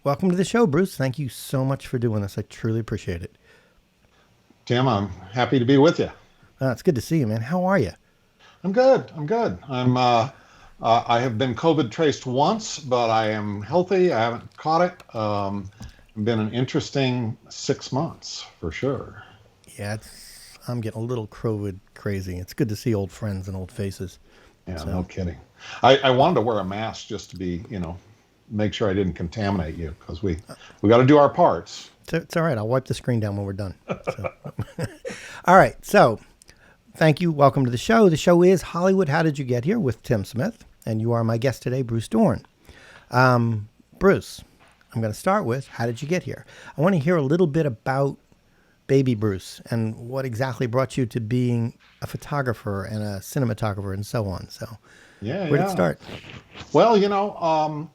Welcome to the show, Bruce. Thank you so much for doing this. I truly appreciate it. Tim, I'm happy to be with you. It's good to see you, man. How are you? I'm good. I'm good. I have been COVID traced once, but I am healthy. I haven't caught it. It's been an interesting 6 months for sure. Yeah, I'm getting a little COVID crazy. It's good to see old friends and old faces. Yeah, no So, kidding. I wanted to wear a mask just to be, make sure I didn't contaminate you because we got to do our parts. it's all right. I'll wipe the screen down when we're done. So, all right. So, thank you. Welcome to the show. The show is Hollywood. How Did You Get Here with Tim Smith, and you are my guest today, Bruce Dorn. Bruce, I'm going to start with how did you get here? I want to hear a little bit about baby Bruce and what exactly brought you to being a photographer and a cinematographer and so on. So, Yeah, where did it yeah. start? Well,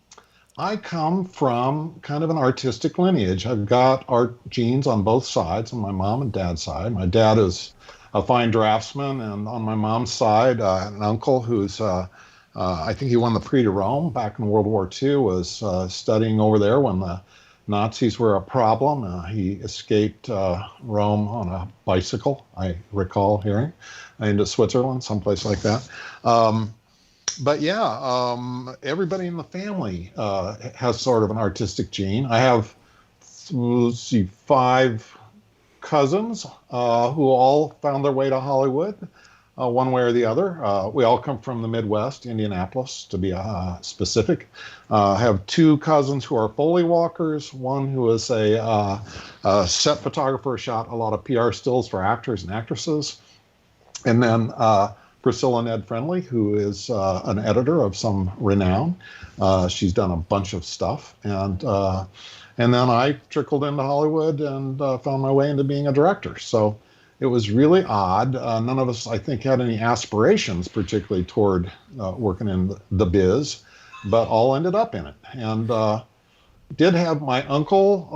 I come from kind of an artistic lineage. I've got art genes on both sides, on my mom and dad's side. My dad is a fine draftsman, and on my mom's side, an uncle who's, I think he won the Prix de Rome back in World War II, was studying over there when the Nazis were a problem. He escaped Rome on a bicycle, I recall hearing, into Switzerland, someplace like that. But yeah, everybody in the family has sort of an artistic gene. I have, let's see, five cousins who all found their way to Hollywood one way or the other. We all come from the Midwest, Indianapolis to be specific. I have two cousins who are Foley walkers, one who is a set photographer, shot a lot of PR stills for actors and actresses, and then Priscilla Ned Friendly, who is an editor of some renown. She's done a bunch of stuff. And then I trickled into Hollywood and found my way into being a director. So it was really odd. None of us, I think, had any aspirations, particularly toward working in the biz, but all ended up in it. And did have my uncle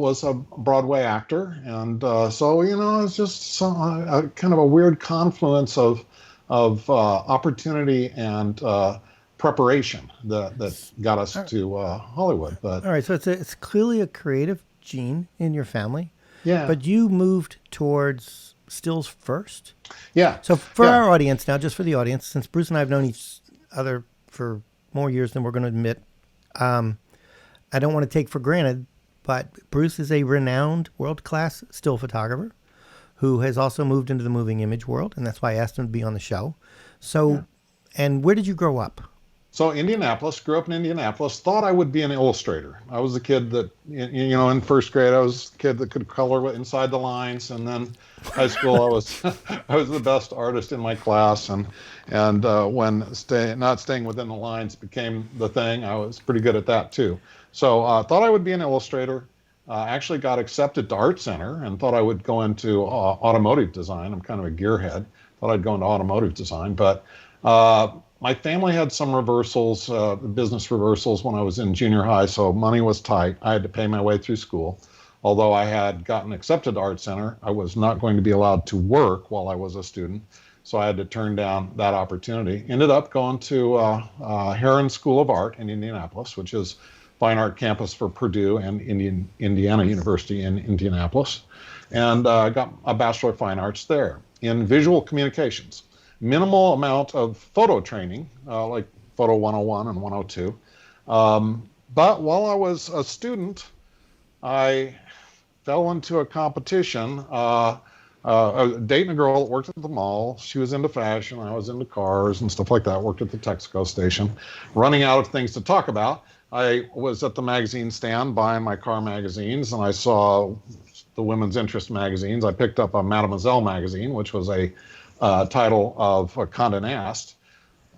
was a Broadway actor. And so, it's just kind of a weird confluence of opportunity and preparation that got us to Hollywood. But All right, so it's clearly a creative gene in your family, yeah, but you moved towards stills first. yeah, So for yeah. our audience now, just for the audience, since Bruce and I have known each other for more years than we're going to admit, I don't want to take for granted, but Bruce is a renowned world-class still photographer who has also moved into the moving image world, and that's why I asked him to be on the show. Yeah. So, and where did you grow up? So Indianapolis, grew up in Indianapolis, thought I would be an illustrator. I was the kid that, in first grade, I was the kid that could color inside the lines. And then high school, I was I was the best artist in my class. And when not staying within the lines became the thing, I was pretty good at that too. So thought I would be an illustrator. Actually got accepted to Art Center and thought I would go into automotive design. I'm kind of a gearhead. Thought I'd go into automotive design, but my family had some reversals, business reversals when I was in junior high, so money was tight. I had to pay my way through school. Although I had gotten accepted to Art Center, I was not going to be allowed to work while I was a student, so I had to turn down that opportunity. Ended up going to Herron School of Art in Indianapolis, which is fine art campus for Purdue and Indiana University in Indianapolis, and got a Bachelor of Fine Arts there in visual communications. Minimal amount of photo training, like Photo 101 and 102. But while I was a student, I fell into a competition. Dating a girl that worked at the mall. She was into fashion. I was into cars and stuff like that. Worked at the Texaco station. Running out of things to talk about, I was at the magazine stand buying my car magazines, and I saw the women's interest magazines. I picked up a Mademoiselle magazine, which was a title of Conde Nast,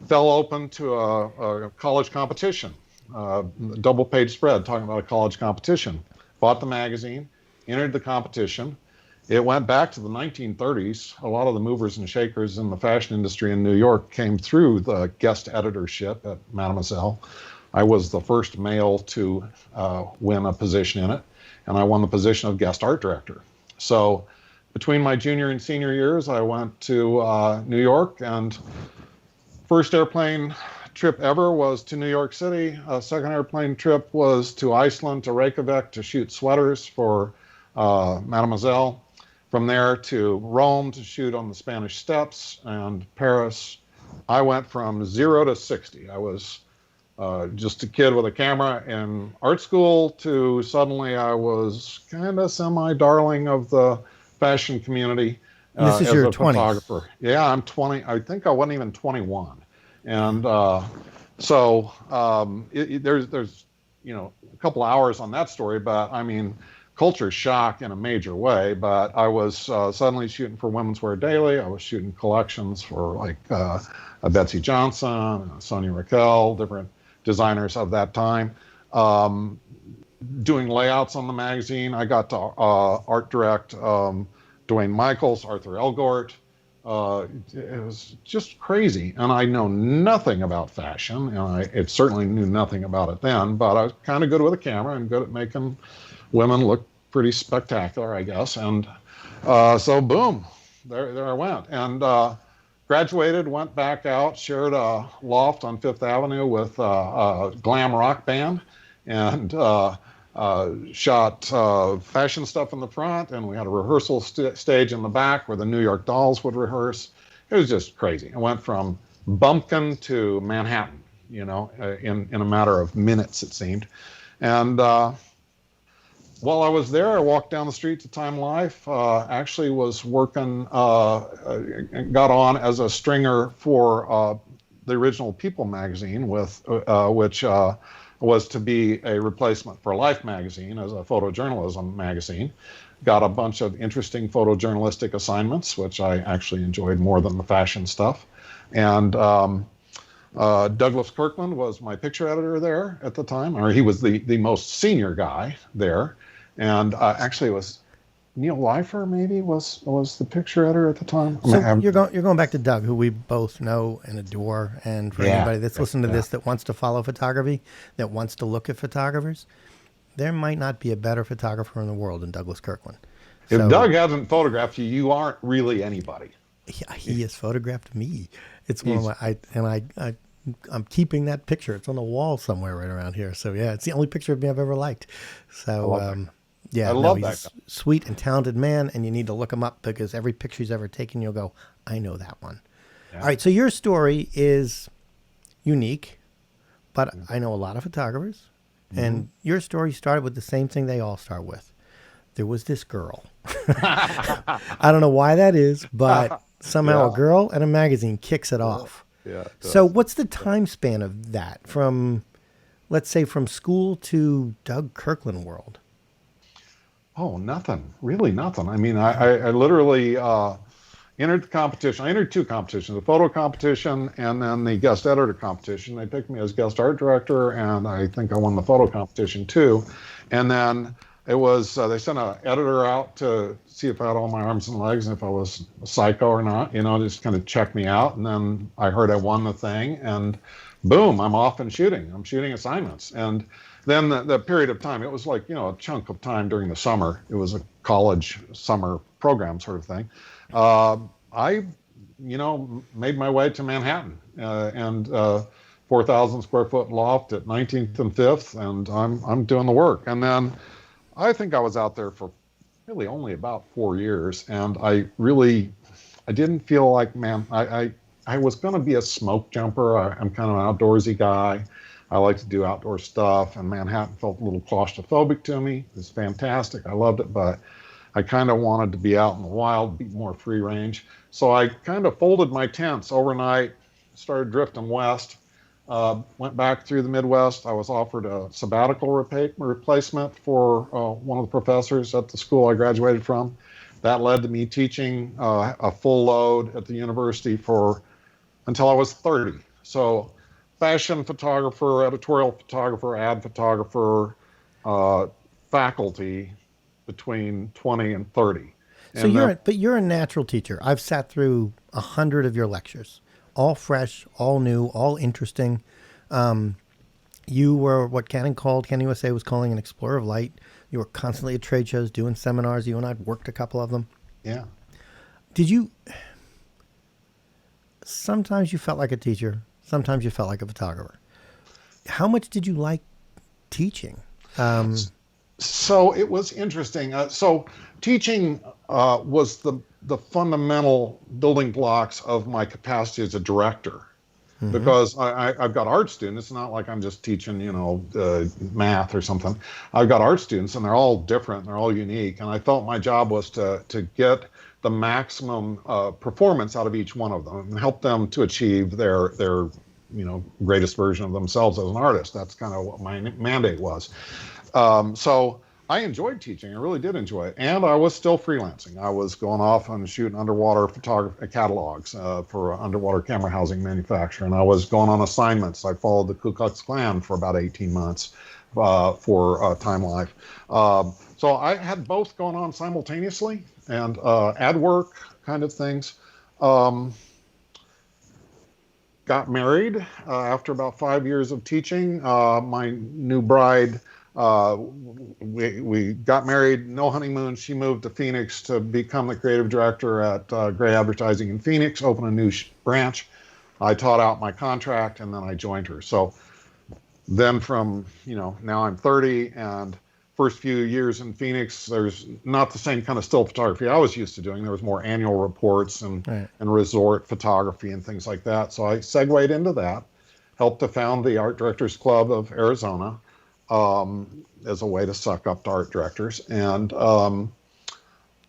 fell open to a college competition, double page spread talking about a college competition. Bought the magazine, entered the competition. It went back to the 1930s. A lot of the movers and shakers in the fashion industry in New York came through the guest editorship at Mademoiselle. I was the first male to win a position in it, and I won the position of guest art director. So between my junior and senior years, I went to New York, and first airplane trip ever was to New York City. Second airplane trip was to Iceland, to Reykjavik, to shoot sweaters for Mademoiselle. From there to Rome to shoot on the Spanish Steps, and Paris. I went from 0 to 60. I was just a kid with a camera in art school to suddenly I was kind of semi-darling of the fashion community This is as your a 20s. photographer. Yeah, I'm 20. I think I wasn't even 21. And there's a couple hours on that story, but I mean, culture shock in a major way. But I was suddenly shooting for Women's Wear Daily. I was shooting collections for like Betsy Johnson, Sonia Raquel, different designers of that time. Doing layouts on the magazine. I got to art direct Dwayne Michaels, Arthur Elgort. It was just crazy. And I know nothing about fashion, and I certainly knew nothing about it then, but I was kind of good with a camera and good at making women look pretty spectacular, I guess. And so boom, there I went. And graduated, went back out, shared a loft on Fifth Avenue with a glam rock band, and shot fashion stuff in the front, and we had a rehearsal stage in the back where the New York Dolls would rehearse. It was just crazy. I went from Bumpkin to Manhattan, in a matter of minutes, it seemed. And while I was there, I walked down the street to Time Life. Actually was working, got on as a stringer for the original People magazine, which was to be a replacement for Life magazine as a photojournalism magazine. Got a bunch of interesting photojournalistic assignments, which I actually enjoyed more than the fashion stuff. And Douglas Kirkland was my picture editor there at the time, or he was the most senior guy there. And actually it was Neil Leifer maybe was the picture editor at the time. So you're going back to Doug, who we both know and adore. And for anybody that's listening to this that wants to follow photography, that wants to look at photographers, there might not be a better photographer in the world than Douglas Kirkland. If Doug hasn't photographed you, you aren't really anybody. He has photographed me. It's one of my I'm keeping that picture. It's on the wall somewhere right around here. So yeah, it's the only picture of me I've ever liked. So yeah, he's a sweet and talented man, and you need to look him up because every picture he's ever taken, you'll go, I know that one. Yeah. All right, so your story is unique, but I know a lot of photographers, and your story started with the same thing they all start with. There was this girl. I don't know why that is, but somehow a girl and a magazine kicks it off. Yeah. So what's the time span of that from, let's say, from school to Doug Kirkland world? Oh, nothing. Really nothing. I mean, I literally entered the competition. I entered two competitions, the photo competition and then the guest editor competition. They picked me as guest art director, and I think I won the photo competition too. And then it was, they sent an editor out to see if I had all my arms and legs and if I was a psycho or not, just kind of check me out. And then I heard I won the thing, and boom, I'm off and shooting. I'm shooting assignments. And then the period of time, it was like, a chunk of time during the summer. It was a college summer program sort of thing. I, made my way to Manhattan and 4,000 square foot loft at 19th and 5th, and I'm doing the work. And then I think I was out there for really only about 4 years, and I didn't feel like, I was going to be a smoke jumper. I'm kind of an outdoorsy guy. I like to do outdoor stuff, and Manhattan felt a little claustrophobic to me. It was fantastic. I loved it, but I kind of wanted to be out in the wild, be more free range. So I kind of folded my tents overnight, started drifting west, went back through the Midwest. I was offered a sabbatical replacement for one of the professors at the school I graduated from. That led to me teaching a full load at the university until I was 30. So fashion photographer, editorial photographer, ad photographer, faculty between 20 and 30. So you're a natural teacher. I've sat through 100 of your lectures, all fresh, all new, all interesting. You were what Canon USA was calling an explorer of light. You were constantly at trade shows, doing seminars. You and I worked a couple of them. Yeah. Sometimes you felt like a teacher. Sometimes you felt like a photographer. How much did you like teaching? Um, So it was interesting. So teaching was the fundamental building blocks of my capacity as a director. mhm. Because I've got art students. It's not like I'm just teaching, math or something. I've got art students, and they're all different. They're all unique. And I felt my job was to get the maximum performance out of each one of them and help them to achieve their greatest version of themselves as an artist. That's kind of what my mandate was. So I enjoyed teaching. I really did enjoy it. And I was still freelancing. I was going off and shooting underwater photography catalogs for an underwater camera housing manufacturer. And I was going on assignments. I followed the Ku Klux Klan for about 18 months for Time Life. So I had both going on simultaneously and ad work kind of things. Got married after about 5 years of teaching. My new bride, we got married, no honeymoon. She moved to Phoenix to become the creative director at Gray Advertising in Phoenix, open a new branch. I taught out my contract and then I joined her. So then from, now I'm 30 and first few years in Phoenix, there's not the same kind of still photography I was used to doing. There was more annual reports and, Right. and resort photography and things like that. So I segued into that, helped to found the Art Directors Club of Arizona as a way to suck up to art directors. And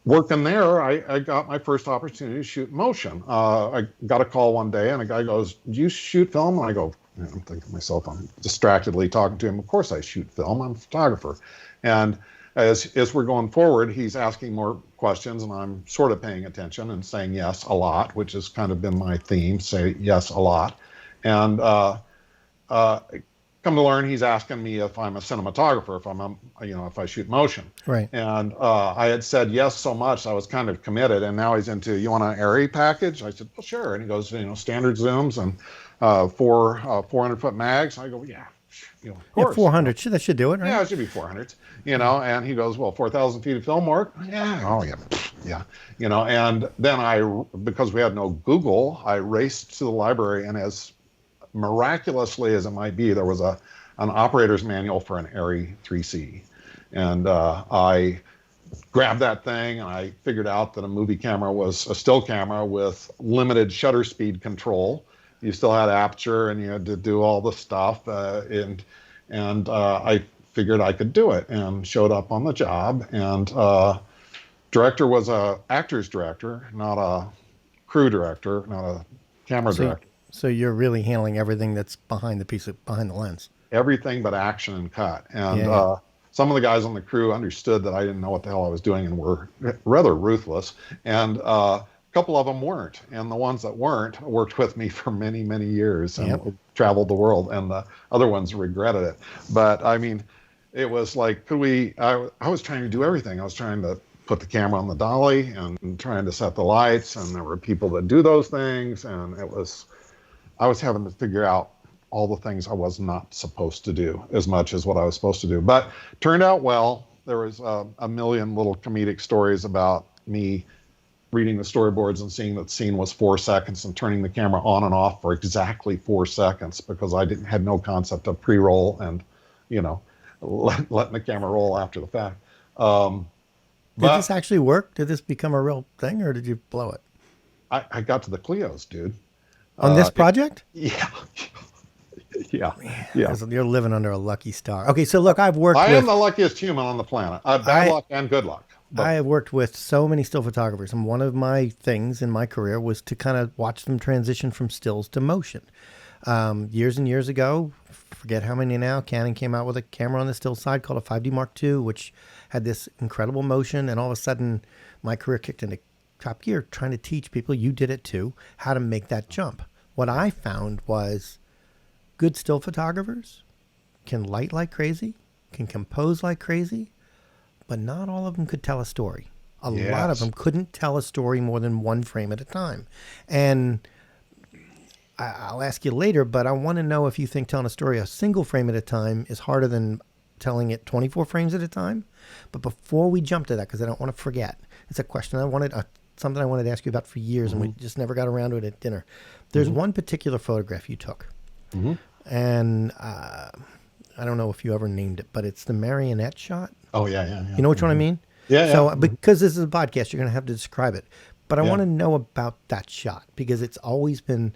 working there, I got my first opportunity to shoot motion. I got a call one day and a guy goes, "Do you shoot film?" And I go, I'm thinking to myself, I'm distractedly talking to him. Of course I shoot film. I'm a photographer. And as we're going forward, he's asking more questions and I'm sort of paying attention and saying yes a lot, which has kind of been my theme, say yes a lot. And come to learn, he's asking me if I'm a cinematographer, if I shoot motion. Right. And I had said yes so much, I was kind of committed. And now he's into, you want an ARRI package? I said, well, sure. And he goes, standard zooms and 400-foot mags. I go, yeah, of course. 400. That should do it, right? Yeah, it should be 400, and he goes, well, 4,000 feet of film work? Yeah, oh yeah, yeah, and then because we had no Google, I raced to the library, and as miraculously as it might be, there was an operator's manual for an ARRI 3C. And I grabbed that thing and I figured out that a movie camera was a still camera with limited shutter speed control. You still had aperture and you had to do all the stuff. And I figured I could do it and showed up on the job. And director was a actor's director, not a crew director, not a camera director. So you're really handling everything that's behind the lens. Everything but action and cut. And Yeah. some of the guys on the crew understood that I didn't know what the hell I was doing and were rather ruthless. And a couple of them weren't. And the ones that weren't worked with me for many, many years and traveled the world. And the other ones regretted it. But I mean, it was like, I was trying to do everything. I was trying to put the camera on the dolly and trying to set the lights. And there were people that do those things. And I was having to figure out all the things I was not supposed to do as much as what I was supposed to do. But turned out well. There was a million little comedic stories about me reading the storyboards and seeing that the scene was 4 seconds and turning the camera on and off for exactly 4 seconds because I had no concept of pre-roll and, letting the camera roll after the fact. Did this actually work? Did this become a real thing or did you blow it? I got to the Clios, dude. On this project? Yeah. Yeah. You're living under a lucky star. Okay, so look, I am the luckiest human on the planet. Bad luck and good luck. But I have worked with so many still photographers, and one of my things in my career was to kind of watch them transition from stills to motion. Years and years ago, forget how many now, Canon came out with a camera on the still side called a 5D Mark II, which had this incredible motion, and all of a sudden, my career kicked into top gear trying to teach people, you did it too, how to make that jump. What I found was good still photographers can light like crazy, can compose like crazy, but not all of them could tell a story. A lot of them couldn't tell a story more than one frame at a time. And I'll ask you later, but I want to know if you think telling a story a single frame at a time is harder than telling it 24 frames at a time. But before we jump to that, because I don't want to forget, it's a question I wanted something I wanted to ask you about for years, and we just never got around to it at dinner. There's one particular photograph you took, and I don't know if you ever named it, but it's the marionette shot. Oh, yeah. You know which one I mean? Yeah, So yeah. because this is a podcast, you're going to have to describe it. But I Yeah. want to know about that shot because it's always been,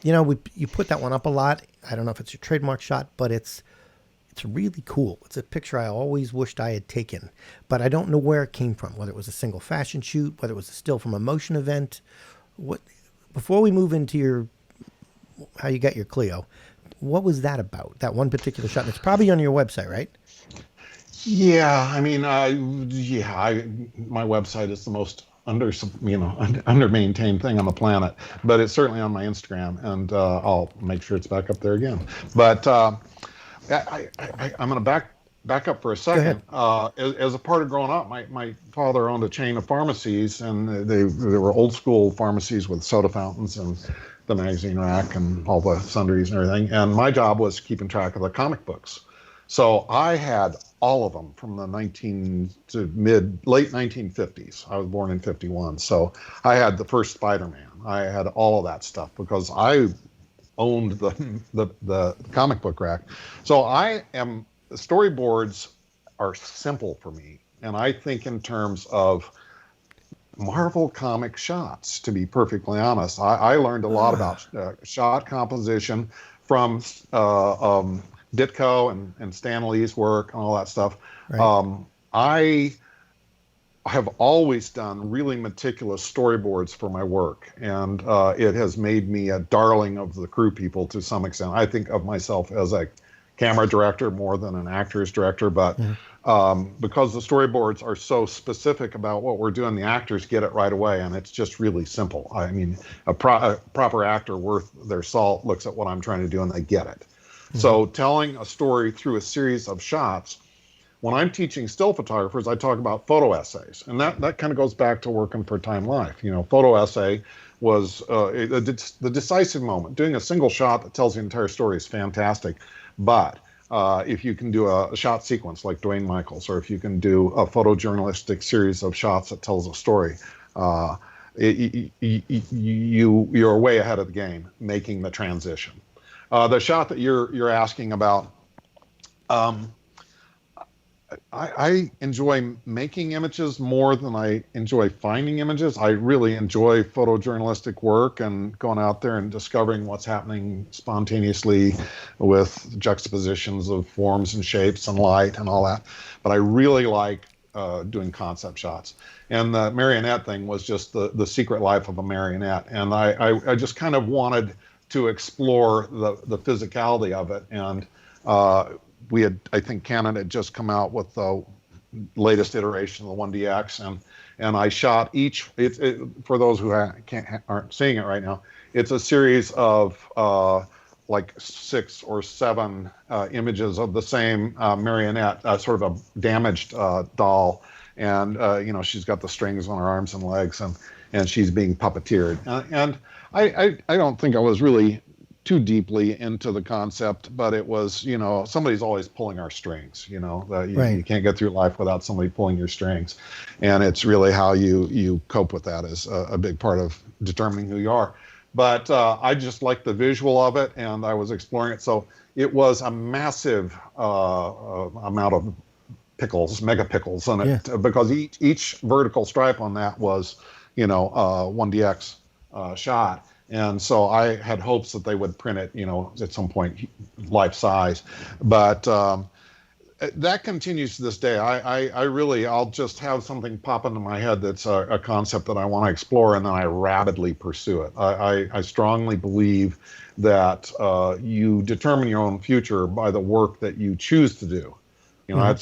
you put that one up a lot. I don't know if it's your trademark shot, but it's really cool. It's a picture I always wished I had taken, but I don't know where it came from, whether it was a single fashion shoot, whether it was a still from a motion event. Before we move into how you got your Clio, what was that about? That one particular shot. And it's probably on your website, right? Yeah, I mean, my website is the most under maintained thing on the planet, but it's certainly on my Instagram, and I'll make sure it's back up there again. But I'm going to back up for a second. As a part of growing up, my father owned a chain of pharmacies, and they were old school pharmacies with soda fountains and the magazine rack and all the sundries and everything. And my job was keeping track of the comic books. So I had all of them from the late 1950s. I was born in 51. So I had the first Spider-Man. I had all of that stuff because I owned the comic book rack. So storyboards are simple for me. And I think in terms of Marvel comic shots, to be perfectly honest. I learned a lot about shot composition from Ditko and Stan Lee's work and all that stuff. Right. I have always done really meticulous storyboards for my work, and it has made me a darling of the crew people to some extent. I think of myself as a camera director more than an actor's director, but because the storyboards are so specific about what we're doing, the actors get it right away, and it's just really simple. I mean, a proper actor worth their salt looks at what I'm trying to do, and they get it. So telling a story through a series of shots, when I'm teaching still photographers, I talk about photo essays. And that kind of goes back to working for Time Life. Photo essay was the decisive moment. Doing a single shot that tells the entire story is fantastic. But if you can do a shot sequence like Dwayne Michaels, or if you can do a photojournalistic series of shots that tells a story, you're way ahead of the game making the transition. The shot that you're asking about, I enjoy making images more than I enjoy finding images. I really enjoy photojournalistic work and going out there and discovering what's happening spontaneously with juxtapositions of forms and shapes and light and all that. But I really like doing concept shots. And the marionette thing was just the secret life of a marionette. And I just kind of wanted to explore the physicality of it. And I think Canon had just come out with the latest iteration of the 1DX, and I shot each. For those who aren't seeing it right now, it's a series of like 6 or 7 images of the same marionette, sort of a damaged doll, and she's got the strings on her arms and legs, and she's being puppeteered. And I don't think I was really too deeply into the concept, but it was, somebody's always pulling our strings, you can't get through life without somebody pulling your strings. And it's really how you cope with that is a big part of determining who you are. But I just liked the visual of it, and I was exploring it. So it was a massive amount of mega pickles in it, because each vertical stripe on that was, 1DX shot. And so I had hopes that they would print it, at some point, life size. But that continues to this day. I'll just have something pop into my head that's a concept that I want to explore, and then I rapidly pursue it. I strongly believe that you determine your own future by the work that you choose to do. I had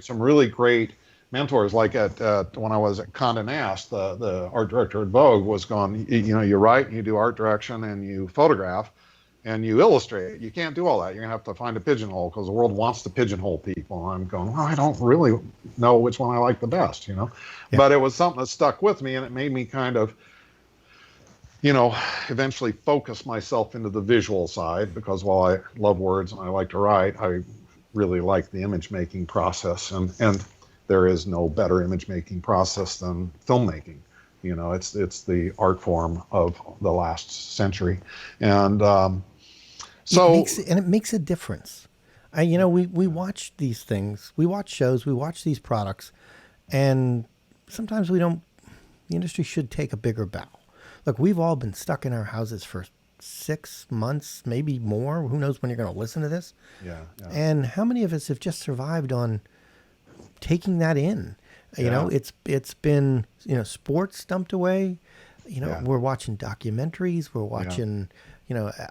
some really great mentors, like when I was at Conde Nast, the art director at Vogue was going, you write and you do art direction and you photograph and you illustrate. You can't do all that. You're going to have to find a pigeonhole because the world wants to pigeonhole people. And I'm going, well, I don't really know which one I like the best, Yeah. But it was something that stuck with me, and it made me kind of, eventually focus myself into the visual side, because while I love words and I like to write, I really like the image making process. And there is no better image making process than filmmaking. It's the art form of the last century, and It so makes a difference. We watch these things, we watch shows, we watch these products, and sometimes we don't. The industry should take a bigger bow. Look, we've all been stuck in our houses for 6 months, maybe more. Who knows when you're going to listen to this? yeah, yeah, And how many of us have just survived on taking that in? yeah, It's been sports dumped away. yeah, We're watching documentaries. We're yeah. watching.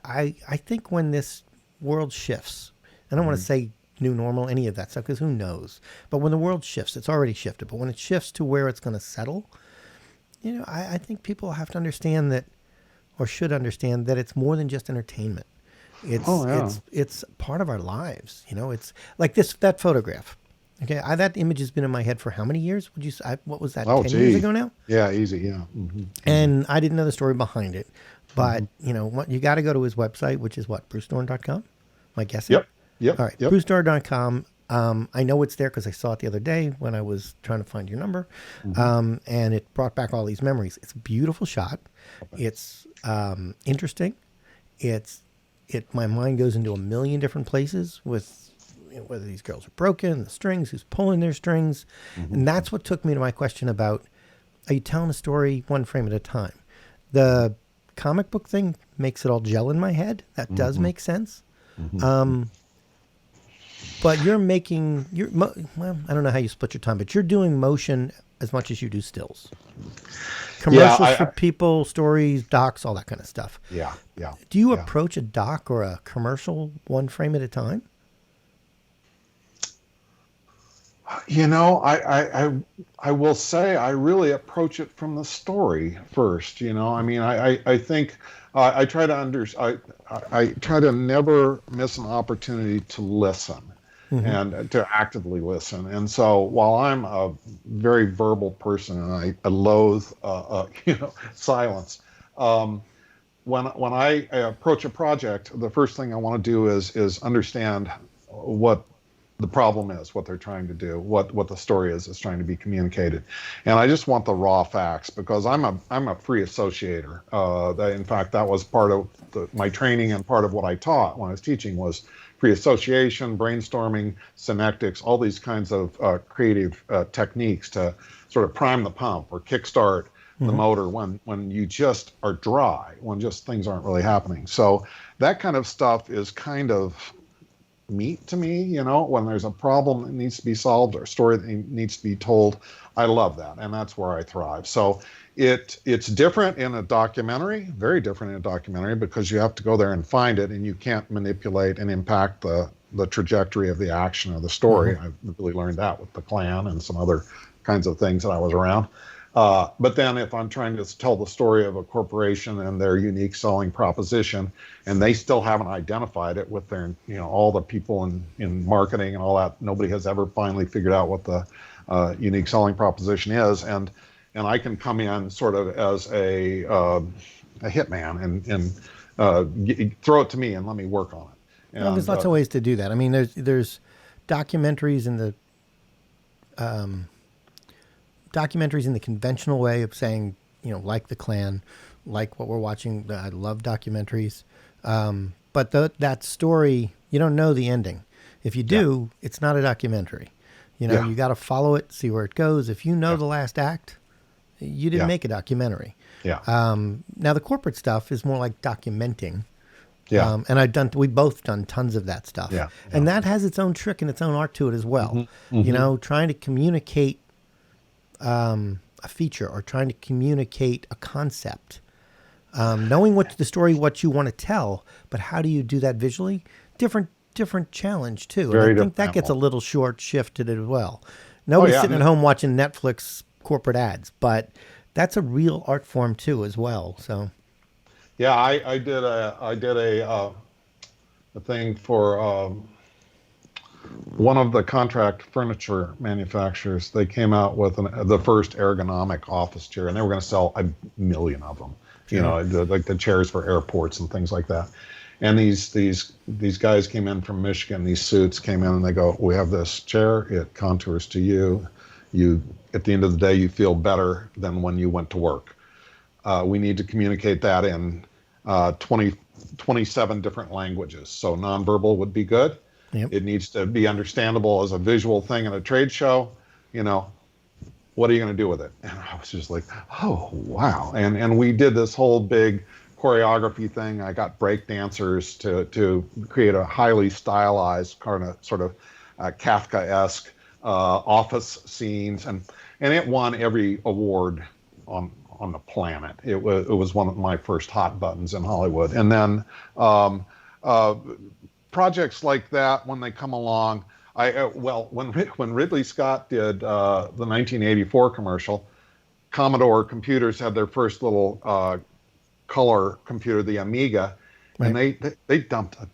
I think when this world shifts, I don't want Hmm. to say new normal, any of that stuff, because who knows? But when the world shifts, it's already shifted. But when it shifts to where it's going to settle, I think people have to understand that, or should understand that it's more than just entertainment. Oh It's yeah. it's it's part of our lives. It's like that photograph. Okay, that image has been in my head for how many years? What was that? Oh 10 years gee. ago now. Yeah, easy. Yeah. And I didn't know the story behind it. Hmm. But what, you got to go to his website, which is what, brucedorn.com. Am I guessing? Yep. Yep. All right, Yep. brucedorn.com. I know it's there because I saw it the other day when I was trying to find your number, Hmm. and it brought back all these memories. It's a beautiful shot. It's interesting. My mind goes into a million different places with whether these girls are broken, the strings, who's pulling their strings, Hmm. and that's what took me to my question about: are you telling a story one frame at a time? The comic book thing makes it all gel in my head. That does Hmm. make sense. Hmm. But well, I don't know how you split your time, but you're doing motion as much as you do stills. Yeah. Commercials for people, stories, docs, all that kind of stuff. Yeah. Yeah. Do you Yeah. approach a doc or a commercial one frame at a time? I will say I really approach it from the story first. I mean, I think I try to I try to never miss an opportunity to listen Hmm. and to actively listen. And so while I'm a very verbal person and I loathe silence, um, when I approach a project, the first thing I want to do is understand what the problem is, what they're trying to do, what the story is that's trying to be communicated, and I just want the raw facts because I'm a free associator. In fact, that was part of my training and part of what I taught when I was teaching was free association, brainstorming, synectics, all these kinds of creative techniques to sort of prime the pump or kickstart the Hmm. motor when you just are dry, when just things aren't really happening. So that kind of stuff is kind of meat to me, when there's a problem that needs to be solved or a story that needs to be told. I love that, and that's where I thrive. So it's different in a documentary, very different in a documentary, because you have to go there and find it, and you can't manipulate and impact the trajectory of the action of the Hmm. story. I've really learned that with the Klan and some other kinds of things that I was around. But then if I'm trying to tell the story of a corporation and their unique selling proposition, and they still haven't identified it with their, all the people in marketing and all that, nobody has ever finally figured out what the unique selling proposition is. And I can come in sort of as a hitman and throw it to me and let me work on it. Well, there's And lots of ways to do that. I mean, there's documentaries in the conventional way of saying, like the Klan, like what we're watching. I love documentaries. But that story, you don't know the ending. If you yeah, do, it's not a documentary. yeah, You got to follow it, see where it goes. If you know yeah, the last act, you didn't yeah, make a documentary. yeah, Now the corporate stuff is more like documenting. yeah, And we both done tons of that stuff. yeah, yeah. And that has its own trick and its own art to it as well. Hmm. Hmm. Trying to communicate a feature or trying to communicate a concept. Knowing what the story, what you want to tell, but how do you do that visually? Different challenge too. And I Very think different that gets a animal. little short shifted as well. Oh Nobody's yeah. sitting at home watching Netflix corporate ads, but that's a real art form too as well. So, Yeah, I did a thing for one of the contract furniture manufacturers. They came out with the first ergonomic office chair, and they were going to sell a million of them. sure. Like the chairs for airports and things like that. And these guys came in from Michigan. These suits came in, and they go, "We have this chair. It contours to you. you, at the end of the day, you feel better than when you went to work. We need to communicate that in 27 different languages. So nonverbal would be good. Yep. It needs to be understandable as a visual thing in a trade show. You know, what are you going to do with it? And I was just like, oh, wow. And we did this whole big choreography thing. I got break dancers to create a highly stylized kind of sort of Kafka-esque office scenes. And it won every award on the planet. It was one of my first hot buttons in Hollywood. And then projects like that, when they come along, when Ridley Scott did the 1984 commercial, Commodore computers had their first little color computer, the Amiga, right. And they dumped a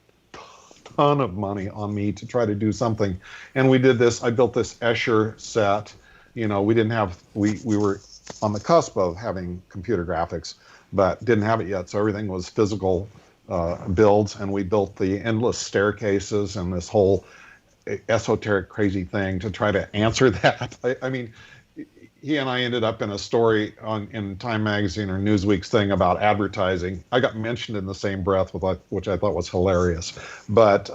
ton of money on me to try to do something. And we did this. I built this Escher set. You know, we were on the cusp of having computer graphics, but didn't have it yet. So everything was physical builds, and we built the endless staircases and this whole esoteric crazy thing to try to answer that. I mean, he and I ended up in a story in Time Magazine or Newsweek's thing about advertising. I got mentioned in the same breath, which I thought was hilarious. But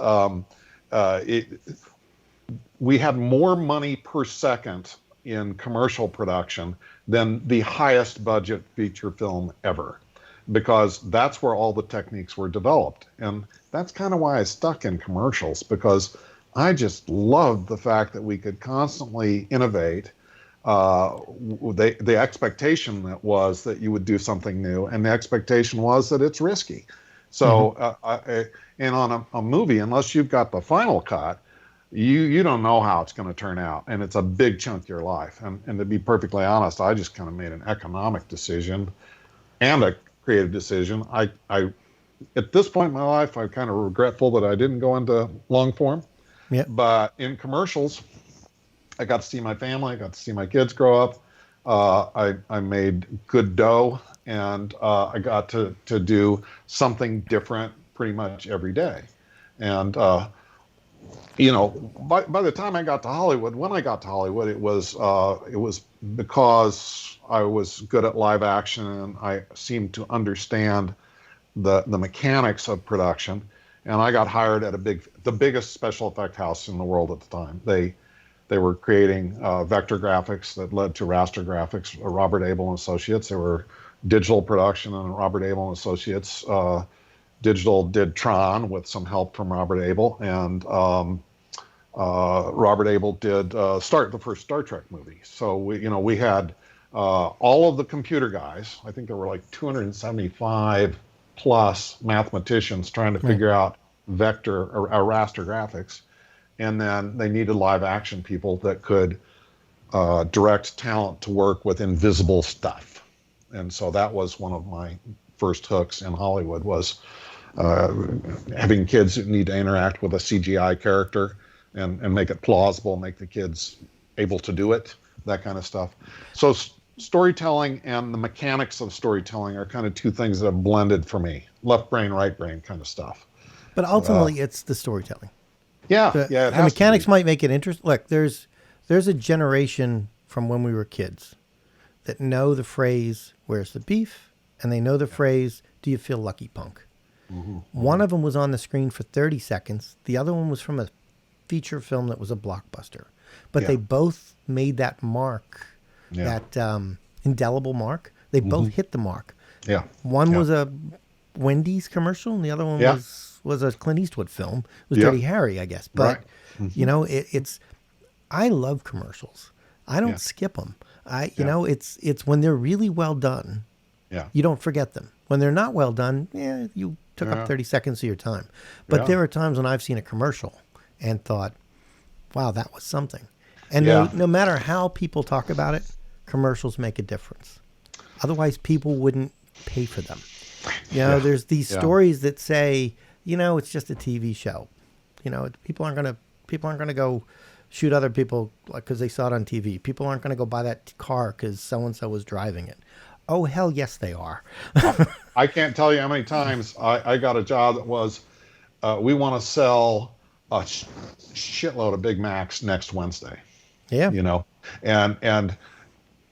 we had more money per second in commercial production than the highest budget feature film ever, because that's where all the techniques were developed. And that's kind of why I stuck in commercials, because I just loved the fact that we could constantly innovate. The expectation that was that you would do something new, and the expectation was that it's risky. So, and on a movie, unless you've got the final cut, you don't know how it's going to turn out, and it's a big chunk of your life. And to be perfectly honest, I just kind of made an economic decision and a creative decision. I at this point in my life, I'm kind of regretful that I didn't go into long form. Yep. But in commercials, I got to see my family, I got to see my kids grow up. I made good dough, and I got to do something different pretty much every day. And you know, by the time I got to Hollywood, when I got to Hollywood, it was because I was good at live action and I seemed to understand the mechanics of production. And I got hired at the biggest special effect house in the world at the time. They were creating vector graphics that led to raster graphics. Robert Abel and Associates. They were digital production, and Robert Abel and Associates. Digital did Tron with some help from Robert Abel, and Robert Abel did the first Star Trek movie. So we had all of the computer guys. I think there were like 275 plus mathematicians trying to figure out vector or raster graphics. And then they needed live action people that could direct talent to work with invisible stuff. And so that was one of my first hooks in Hollywood, was having kids that need to interact with a CGI character and make it plausible, make the kids able to do it, that kind of stuff. So storytelling and the mechanics of storytelling are kind of two things that have blended for me. Left brain, right brain kind of stuff. But ultimately, it's the storytelling. Yeah, the mechanics might make it interesting. Look, there's a generation from when we were kids that know the phrase, "Where's the beef?" and they know the phrase, "Do you feel lucky, punk?" Mm-hmm. One of them was on the screen for 30 seconds. The other one was from a feature film that was a blockbuster. But they both made that mark, that indelible mark. They both hit the mark. Yeah. One was a Wendy's commercial, and the other one was a Clint Eastwood film. It was Dirty Harry, I guess. But, it's I love commercials. I don't skip them. It's when they're really well done, you don't forget them. When they're not well done, you took up 30 seconds of your time. But there are times when I've seen a commercial and thought, wow, that was something. And no matter how people talk about it, commercials make a difference. Otherwise, people wouldn't pay for them. There's these stories that say, it's just a TV show. People aren't going to go shoot other people because they saw it on TV. People aren't going to go buy that car because so-and-so was driving it. Oh, hell yes, they are. I can't tell you how many times I got a job that was, we want to sell a shitload of Big Macs next Wednesday. Yeah. And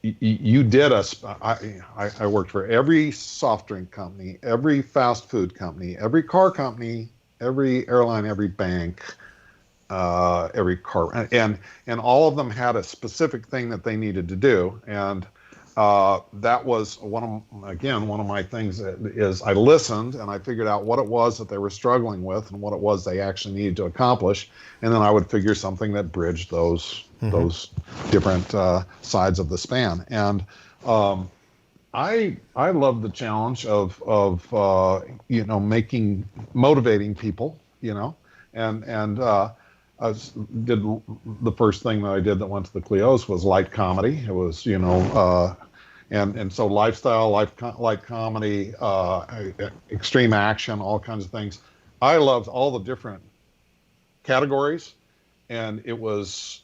you did I worked for every soft drink company, every fast food company, every car company, every airline, every bank, every car, and all of them had a specific thing that they needed to do. And that was one of my things is I listened and I figured out what it was that they were struggling with and what it was they actually needed to accomplish, and then I would figure something that bridged those different sides of the span. And I love the challenge of motivating people, and did the first thing that I did that went to the Clios was light comedy. It was, and so lifestyle, light comedy, extreme action, all kinds of things. I loved all the different categories, and it was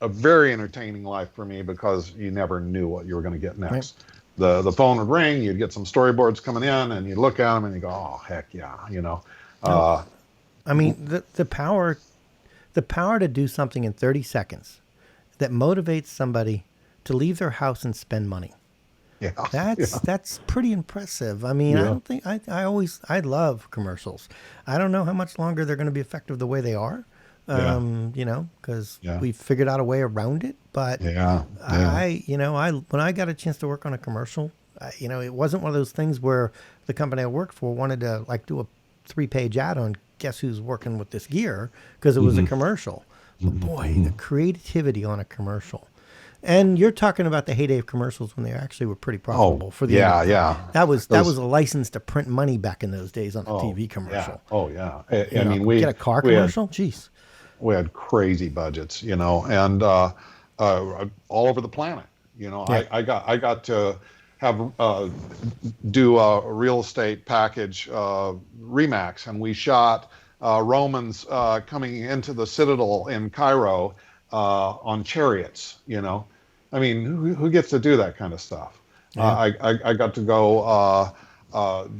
a very entertaining life for me because you never knew what you were going to get next. Right. The phone would ring, you'd get some storyboards coming in, and you look at them and you go, oh, heck yeah, I mean, the power to do something in 30 seconds that motivates somebody to leave their house and spend money. Yeah. That's pretty impressive. I mean, I don't think I love commercials. I don't know how much longer they're going to be effective the way they are. Because we figured out a way around it. But when I got a chance to work on a commercial, it wasn't one of those things where the company I worked for wanted to do a 3-page ad on guess who's working with this gear because it was a commercial. But boy, the creativity on a commercial. And you're talking about the heyday of commercials when they actually were pretty profitable for the That was a license to print money back in those days on a TV commercial. I mean, get a car commercial. Jeez. We had crazy budgets, and all over the planet. I got to have do a real estate package Remax, and we shot Romans coming into the Citadel in Cairo on chariots. I mean, who gets to do that kind of stuff? Yeah. I got to go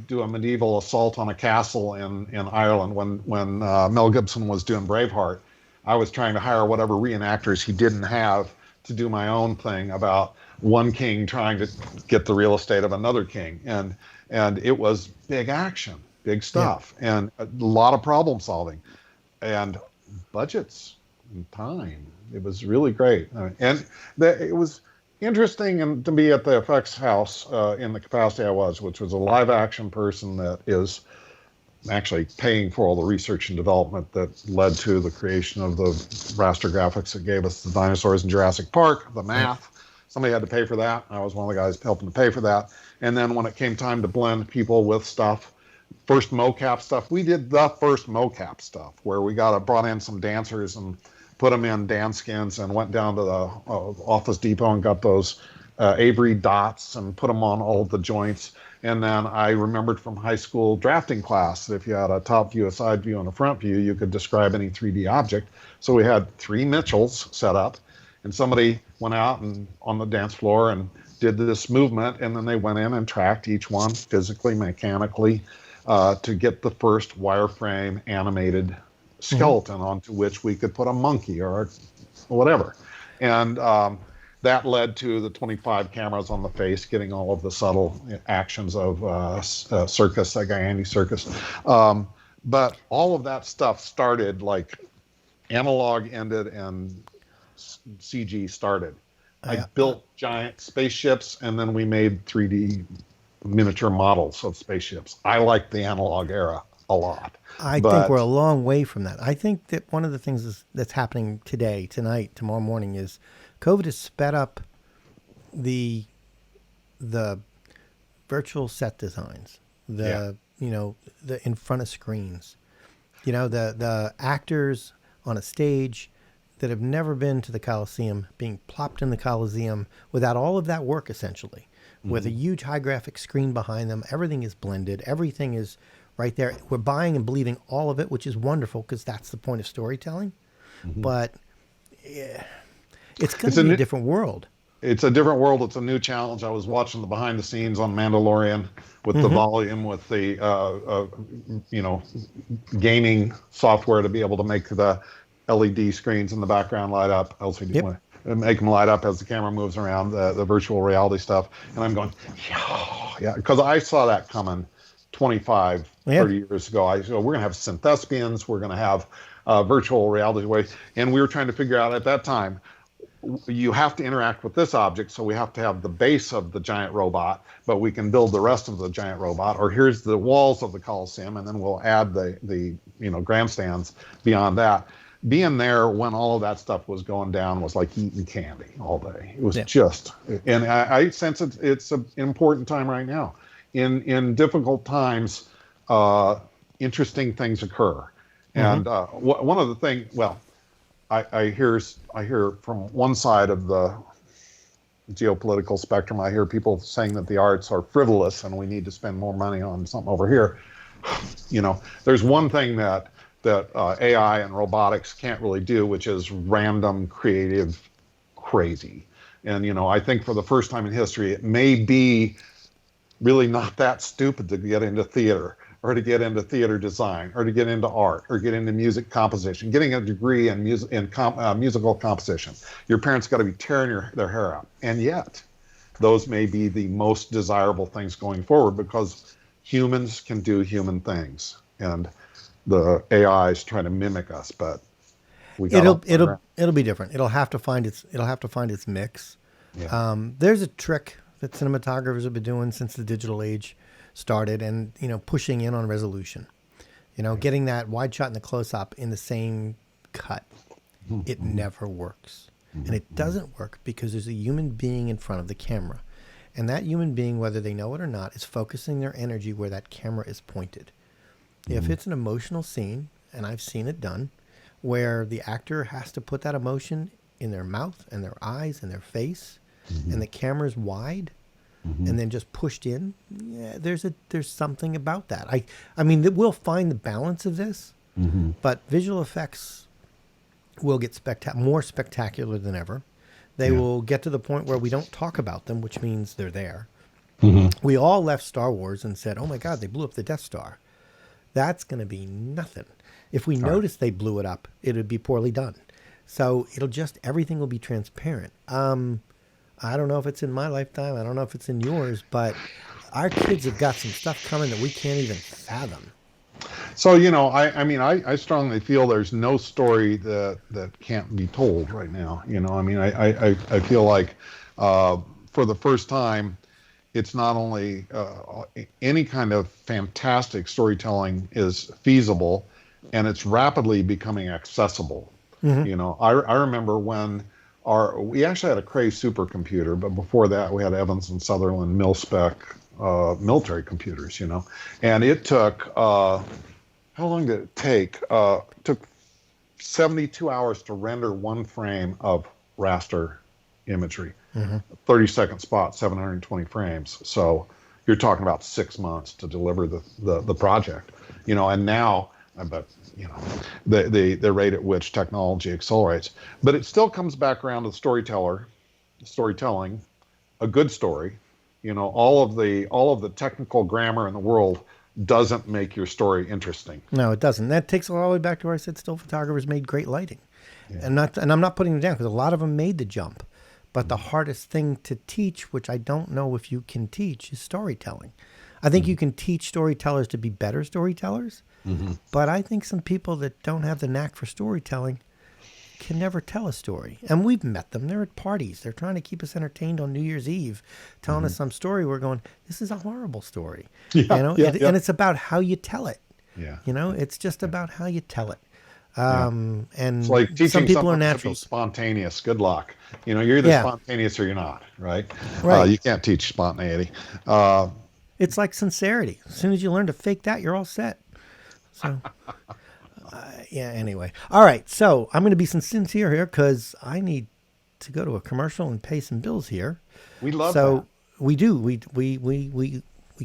do a medieval assault on a castle in Ireland when Mel Gibson was doing Braveheart. I was trying to hire whatever reenactors he didn't have to do my own thing about one king trying to get the real estate of another king. And it was big action, big stuff, and a lot of problem solving and budgets and time. It was really great. And it was interesting to be at the effects house in the capacity I was, which was a live action person that is actually paying for all the research and development that led to the creation of the raster graphics that gave us the dinosaurs in Jurassic Park, the math. Somebody had to pay for that. I was one of the guys helping to pay for that. And then when it came time to blend people with stuff, first mocap stuff, we did the first mocap stuff where we brought in some dancers and put them in dance skins and went down to the Office Depot and got those Avery dots and put them on all of the joints. And then I remembered from high school drafting class that if you had a top view, a side view, and a front view, you could describe any 3D object. So we had 3 Mitchells set up, and somebody went out and on the dance floor and did this movement, and then they went in and tracked each one physically, mechanically, to get the first wireframe animated skeleton onto which we could put a monkey or whatever. And that led to the 25 cameras on the face, getting all of the subtle actions of circus, like Andy Circus. But all of that stuff started like analog ended and CG started. I built giant spaceships, and then we made 3D miniature models of spaceships. I like the analog era a lot. I think we're a long way from that. I think that one of the things that's happening today, tonight, tomorrow morning is COVID has sped up the virtual set designs, the in front of screens, the actors on a stage that have never been to the Coliseum being plopped in the Coliseum without all of that work, essentially, with a huge high graphic screen behind them. Everything is blended. Everything is right there. We're buying and believing all of it, which is wonderful because that's the point of storytelling. But it's going to be a different world. It's a different world. It's a new challenge. I was watching the behind the scenes on Mandalorian with the volume, with the gaming software to be able to make the LED screens in the background light up. LCD. make them light up as the camera moves around, the virtual reality stuff. And I'm going, yeah, because I saw that coming 25, Yeah. 30 years ago. I said, we're going to have synthespians, we're going to have virtual reality way. And we were trying to figure out at that time, you have to interact with this object, so we have to have the base of the giant robot, but we can build the rest of the giant robot. Or here's the walls of the Coliseum, and then we'll add the grandstands beyond that. Being there when all of that stuff was going down was like eating candy all day. It was just, and I sense it's an important time right now. In difficult times, interesting things occur, and one of the things, well, I hear from one side of the geopolitical spectrum, I hear people saying that the arts are frivolous and we need to spend more money on something over here. There's one thing that AI and robotics can't really do, which is random, creative, crazy. And, I think for the first time in history, it may be really not that stupid to get into theater, or to get into theater design, or to get into art, or get into music composition. Getting a degree in musical composition. Your parents got to be tearing their hair out. And yet, those may be the most desirable things going forward, because humans can do human things. And the AI is trying to mimic us, but it'll be different. It'll have to find its mix. Yeah. There's a trick that cinematographers have been doing since the digital age started, and pushing in on resolution, getting that wide shot and the close-up in the same cut. It never works. And it doesn't work because there's a human being in front of the camera, and that human being, whether they know it or not, is focusing their energy where that camera is pointed. If it's an emotional scene, and I've seen it done, where the actor has to put that emotion in their mouth and their eyes and their face, and the camera's wide, and then just pushed in, there's something about that. I mean, we'll find the balance of this, but visual effects will get more spectacular than ever. They will get to the point where we don't talk about them, which means they're there. We all left Star Wars and said, oh my God, they blew up the Death Star. That's going to be nothing. If we noticed they blew it up, it would be poorly done. So everything will be transparent. I don't know if it's in my lifetime. I don't know if it's in yours, but our kids have got some stuff coming that we can't even fathom. So, I strongly feel there's no story that can't be told right now. I feel like for the first time, it's not only any kind of fantastic storytelling is feasible, and it's rapidly becoming accessible. I remember when we actually had a Cray supercomputer, but before that we had Evans and Sutherland mil-spec military computers, and it took, how long did it take? It took 72 hours to render one frame of raster imagery. 30-second spot, 720 frames. So you're talking about 6 months to deliver the project, and now, but the rate at which technology accelerates. But it still comes back around to storytelling, a good story. All of the technical grammar in the world doesn't make your story interesting. No, it doesn't. That takes all the way back to where I said still photographers made great lighting. And I'm not putting them down, because a lot of them made the jump. But the hardest thing to teach, which I don't know if you can teach, is storytelling. I think you can teach storytellers to be better storytellers. But I think some people that don't have the knack for storytelling can never tell a story. And we've met them. They're at parties. They're trying to keep us entertained on New Year's Eve, telling us some story. We're going, this is a horrible story. And it's about how you tell it. It's just about how you tell it. And it's like teaching some people are naturals. To be spontaneous. Good luck. You're either spontaneous or you're not, right? You can't teach spontaneity. It's like sincerity. As soon as you learn to fake that, you're all set. So, anyway. All right. So I'm going to be sincere here, because I need to go to a commercial and pay some bills here. We love that. We do. We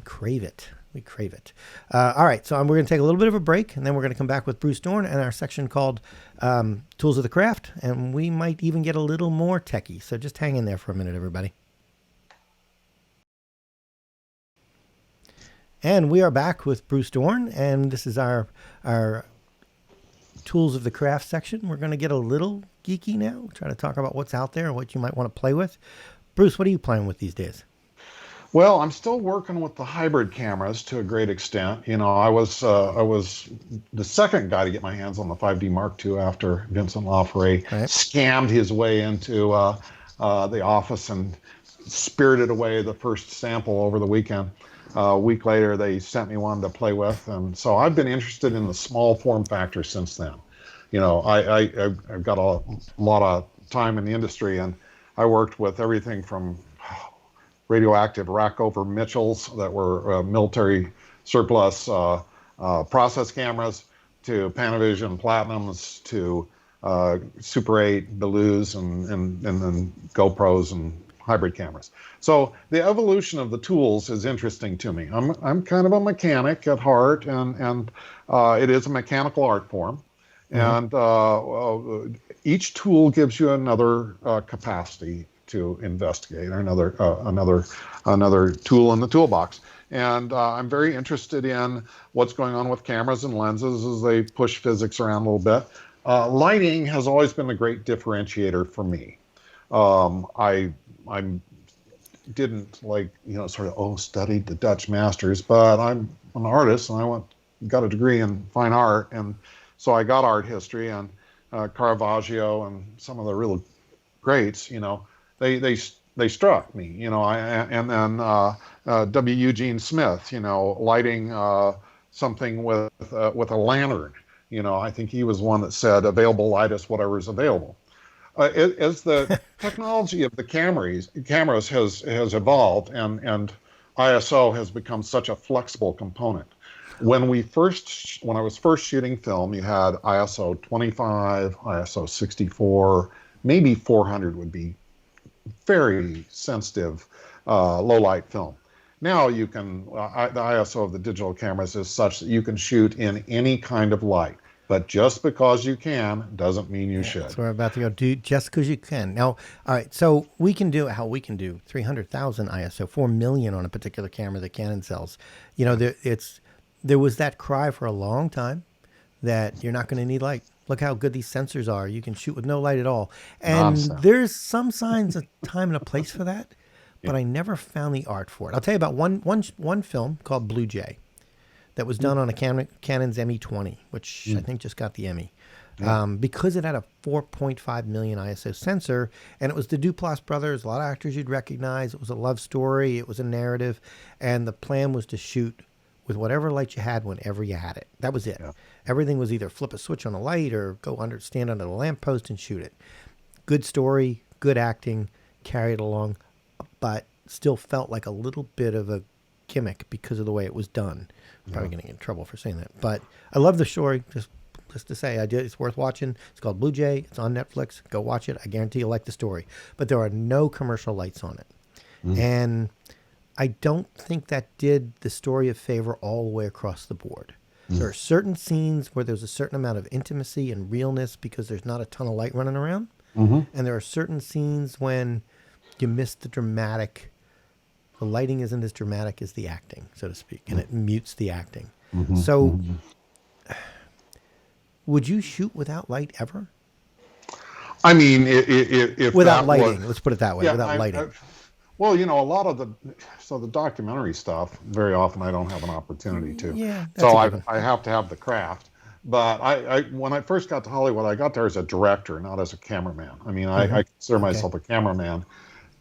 crave it. We crave it. All right. So we're going to take a little bit of a break, and then we're going to come back with Bruce Dorn and our section called Tools of the Craft. And we might even get a little more techie. So just hang in there for a minute, everybody. And we are back with Bruce Dorn, and this is our Tools of the Craft section. We're going to get a little geeky now. We'll try to talk about what's out there and what you might want to play with. Bruce, what are you playing with these days? Well, I'm still working with the hybrid cameras to a great extent. I was the second guy to get my hands on the 5D Mark II after Vincent Lafray Right. scammed his way into the office and spirited away the first sample over the weekend. A week later, they sent me one to play with, and so I've been interested in the small form factor since then. I've got a lot of time in the industry, and I worked with everything from radioactive Rackover Mitchells that were military surplus process cameras to Panavision Platinums to Super 8 Belus and then GoPros and hybrid cameras. So the evolution of the tools is interesting to me. I'm kind of a mechanic at heart, and it is a mechanical art form. Mm-hmm. And each tool gives you another capacity to investigate, or another tool in the toolbox. And I'm very interested in what's going on with cameras and lenses as they push physics around a little bit. Lighting has always been a great differentiator for me. I didn't studied the Dutch masters, but I'm an artist and got a degree in fine art, and so I got art history and Caravaggio and some of the real greats. They struck me. And then W. Eugene Smith. Lighting something with a lantern. I think he was one that said, "Available light is whatever is available." As the technology of the cameras has evolved, and ISO has become such a flexible component. When I was first shooting film, you had ISO 25, ISO 64, maybe 400 would be very sensitive low light film. Now you can, the ISO of the digital cameras is such that you can shoot in any kind of light. But just because you can doesn't mean you should. That's what we're about to go do, just because you can. Now, all right, so we can do 300,000 ISO, 4 million on a particular camera that Canon sells. There was that cry for a long time that you're not going to need light. Look how good these sensors are. You can shoot with no light at all. And Nonsense. there's some signs of time and a place for that, but I never found the art for it. I'll tell you about one film called Blue Jay that was done on a Canon's ME20, which I think just got the Emmy. Because it had a 4.5 million ISO sensor, and it was the Duplass brothers, a lot of actors you'd recognize. It was a love story. It was a narrative. And the plan was to shoot with whatever light you had whenever you had it. That was it. Yeah. Everything was either flip a switch on a light or stand under the lamppost and shoot it. Good story, good acting, carried along, but still felt like a little bit of a gimmick because of the way it was done. Probably going to get in trouble for saying that. But I love the story. Just to say, it's worth watching. It's called Blue Jay. It's on Netflix. Go watch it. I guarantee you'll like the story. But there are no commercial lights on it. And I don't think that did the story a favor all the way across the board. There are certain scenes where there's a certain amount of intimacy and realness because there's not a ton of light running around. And there are certain scenes when you miss the dramatic. The lighting isn't as dramatic as the acting, so to speak, and it mutes the acting. So would you shoot without light ever? I mean, if without lighting, let's put it that way, without lighting. Well, a lot of the documentary stuff, very often I don't have an opportunity to. Yeah, so I have to have the craft. But when I first got to Hollywood, I got there as a director, not as a cameraman. I mean, I consider myself a cameraman,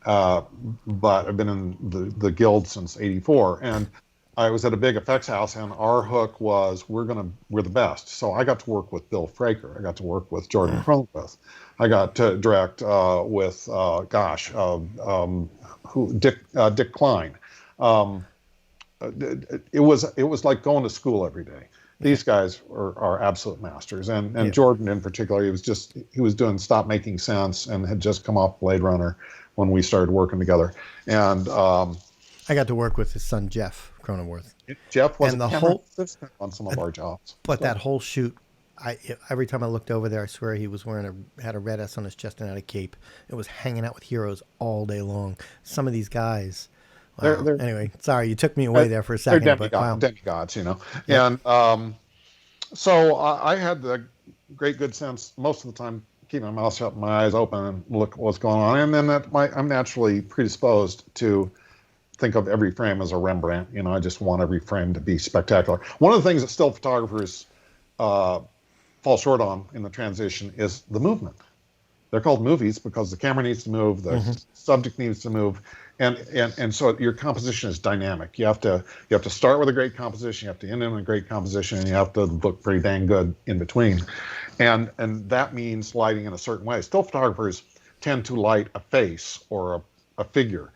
but I've been in the guild since '84, and I was at a big effects house, and our hook was we're the best. So I got to work with Bill Fraker. I got to work with Jordan Cronquist. I got to direct with Dick Klein. It was like going to school every day. These guys are absolute masters, and Jordan in particular. He was doing Stop Making Sense and had just come off Blade Runner when we started working together. And I got to work with his son Jeff Cronenworth. Jeff was a camera assistant on some of our jobs. But that whole shoot, every time I looked over there, I swear he was had a red S on his chest and had a cape. It was hanging out with heroes all day long. Some of these guys. Wow. Anyway, sorry, you took me away there for a second. They're demigods, Yeah. And so I had the great good sense most of the time keep my mouth shut, my eyes open, and look what's going on. And then I'm naturally predisposed to think of every frame as a Rembrandt. I just want every frame to be spectacular. One of the things that still photographers fall short on in the transition is the movement. They're called movies because the camera needs to move, the subject needs to move, and so your composition is dynamic. You have to start with a great composition, you have to end in a great composition, and you have to look pretty dang good in between. And that means lighting in a certain way. Still photographers tend to light a face or a figure.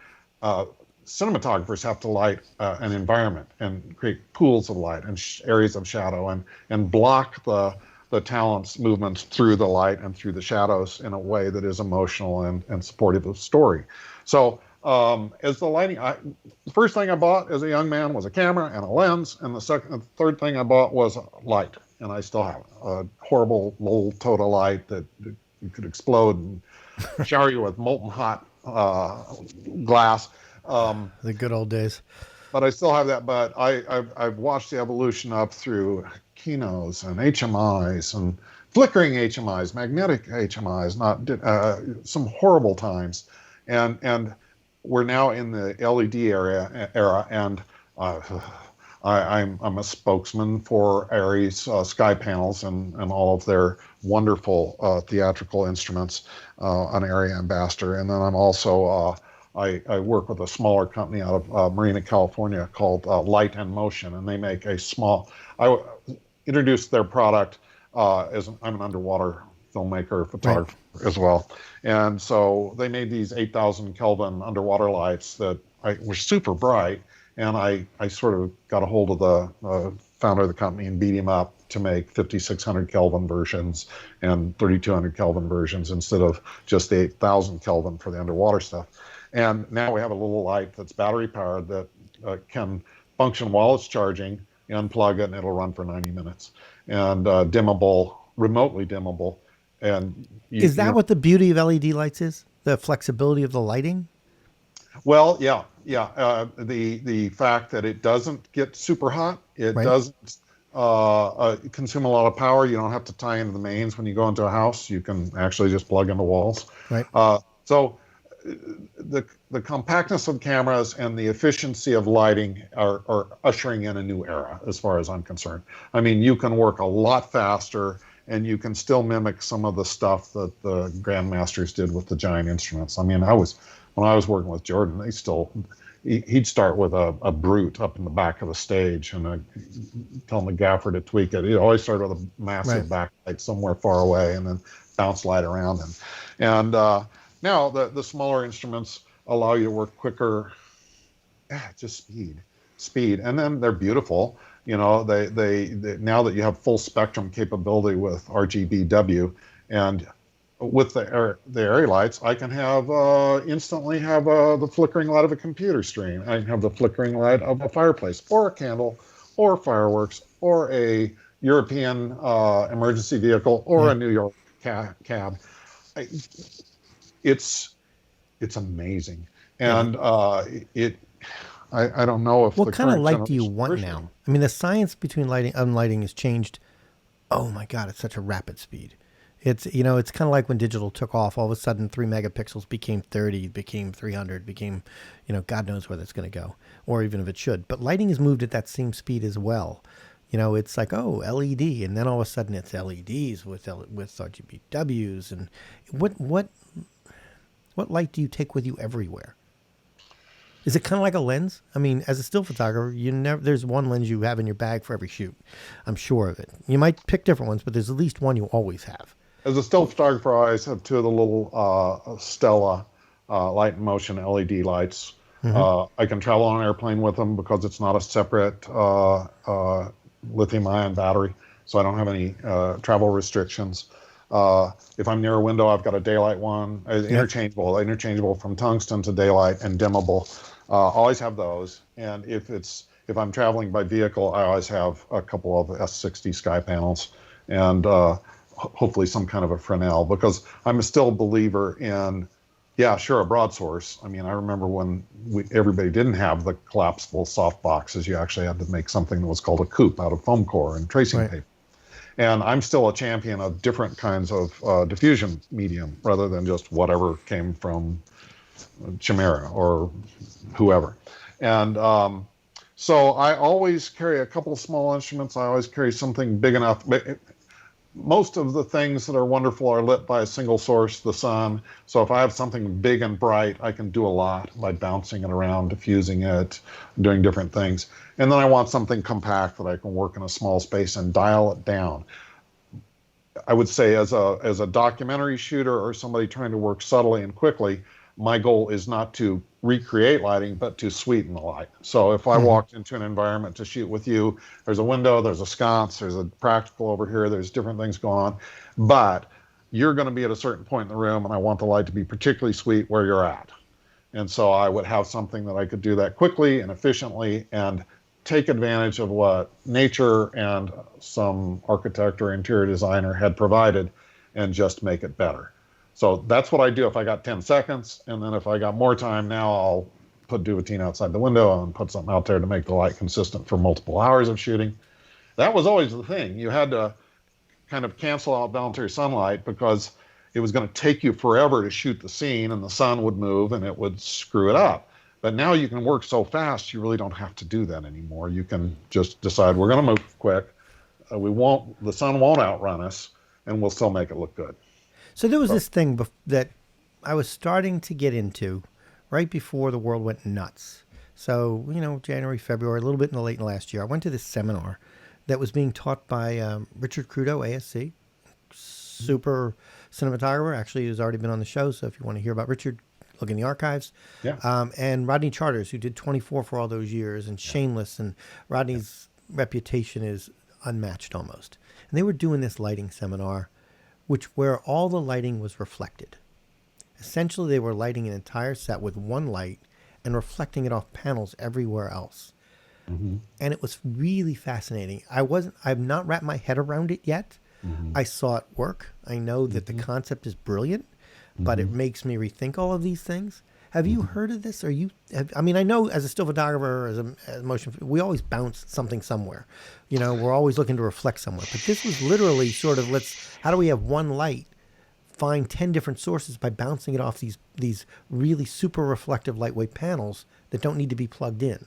Cinematographers have to light an environment and create pools of light and areas of shadow and block the talent's movements through the light and through the shadows in a way that is emotional and supportive of story. So as the lighting, the first thing I bought as a young man was a camera and a lens, and the third thing I bought was light, and I still have a horrible little Toda light that you could explode and shower you with molten hot glass. The good old days. But I still have that. But I've watched the evolution up through Kinos and HMIs and flickering HMIs, magnetic HMIs, some horrible times, and we're now in the LED era, and I'm a spokesman for Ares sky panels and all of their wonderful theatrical instruments, an area ambassador, and then I'm also I work with a smaller company out of Marina, California called Light and Motion, and they make I introduced their product I'm an underwater filmmaker, photographer as well. And so they made these 8,000 Kelvin underwater lights that were super bright. And I sort of got a hold of the founder of the company and beat him up to make 5,600 Kelvin versions and 3,200 Kelvin versions instead of just the 8,000 Kelvin for the underwater stuff. And now we have a little light that's battery powered that can function while it's charging. You unplug it and it'll run for 90 minutes. And dimmable, remotely dimmable. And is that what the beauty of LED lights is? The flexibility of the lighting? Well, yeah. The fact that it doesn't get super hot, it doesn't consume a lot of power. You don't have to tie into the mains when you go into a house. You can actually just plug into walls. Right. So the compactness of cameras and the efficiency of lighting are ushering in a new era, as far as I'm concerned. I mean, you can work a lot faster, and you can still mimic some of the stuff that the grandmasters did with the giant instruments. I mean, when I was working with Jordan, he'd start with a brute up in the back of the stage and tell the gaffer to tweak it. He'd always start with a massive backlight somewhere far away and then bounce light around him. And now the smaller instruments allow you to work quicker, just speed. And then they're beautiful. They now that you have full spectrum capability with RGBW and with the area lights, I can have instantly have the flickering light of a computer screen. I can have the flickering light of a fireplace or a candle or fireworks or a European emergency vehicle or a New York cab. It's amazing. And I don't know if what kind of light do you want now? I mean, the science between lighting and unlighting has changed. Oh my God, it's such a rapid speed. It's it's kind of like when digital took off. All of a sudden, 3 megapixels became 30, became 300, became God knows where that's going to go, or even if it should. But lighting has moved at that same speed as well. It's like LED, and then all of a sudden it's LEDs with RGBWs. And what light do you take with you everywhere? Is it kind of like a lens? I mean, as a still photographer, there's one lens you have in your bag for every shoot. I'm sure of it. You might pick different ones, but there's at least one you always have. As a still photographer, I always have two of the little Stella light and motion LED lights. Mm-hmm. I can travel on an airplane with them because it's not a separate lithium-ion battery, so I don't have any travel restrictions. If I'm near a window, I've got a daylight one, interchangeable from tungsten to daylight and dimmable. Always have those. And if I'm traveling by vehicle, I always have a couple of S60 sky panels and hopefully some kind of a Fresnel, because I'm a still believer in, a broad source. I mean, I remember when everybody didn't have the collapsible soft boxes. You actually had to make something that was called a coupe out of foam core and tracing paper. And I'm still a champion of different kinds of diffusion medium rather than just whatever came from Chimera or whoever. And so I always carry a couple of small instruments. I always carry something big enough. Most of the things that are wonderful are lit by a single source, the sun. So if I have something big and bright, I can do a lot by bouncing it around, diffusing it, doing different things. And then I want something compact that I can work in a small space and dial it down. I would say as a documentary shooter or somebody trying to work subtly and quickly, my goal is not to recreate lighting, but to sweeten the light. So if I walked into an environment to shoot with you, there's a window, there's a sconce, there's a practical over here, there's different things going on, but you're going to be at a certain point in the room and I want the light to be particularly sweet where you're at. And so I would have something that I could do that quickly and efficiently and take advantage of what nature and some architect or interior designer had provided and just make it better. So that's what I do if I got 10 seconds. And then if I got more time, now I'll put Duvetine outside the window and put something out there to make the light consistent for multiple hours of shooting. That was always the thing. You had to kind of cancel out voluntary sunlight because it was going to take you forever to shoot the scene and the sun would move and it would screw it up. But now you can work so fast, you really don't have to do that anymore. You can just decide we're going to move quick. The sun won't outrun us, and we'll still make it look good. So there was this thing that I was starting to get into right before the world went nuts. So, January, February, a little bit in the late last year, I went to this seminar that was being taught by Richard Crudo, ASC, super cinematographer. Actually, he's already been on the show, so if you want to hear about Richard, look in the archives. Yeah. And Rodney Charters, who did 24 for all those years, and Shameless, and Rodney's reputation is unmatched almost. And they were doing this lighting seminar, where all the lighting was reflected. Essentially, they were lighting an entire set with one light and reflecting it off panels everywhere else. Mm-hmm. And it was really fascinating. I've not wrapped my head around it yet. Mm-hmm. I saw it work. I know that the concept is brilliant, but it makes me rethink all of these things. Have you heard of this? I know as a still photographer, as a motion, we always bounce something somewhere. We're always looking to reflect somewhere. But this was literally sort of, how do we have one light, find 10 different sources by bouncing it off these really super reflective lightweight panels that don't need to be plugged in.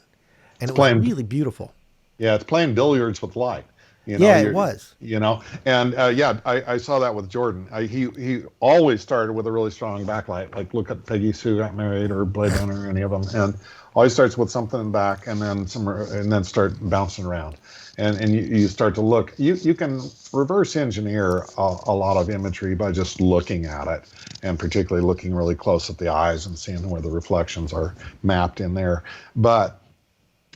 And it was really beautiful. Yeah, it's playing billiards with light. It was. And I saw that with Jordan. He always started with a really strong backlight. Like look at Peggy Sue Got Married or Blade Runner or any of them, and always starts with something in the back, and then start bouncing around, and you start to look. You can reverse engineer a lot of imagery by just looking at it, and particularly looking really close at the eyes and seeing where the reflections are mapped in there. But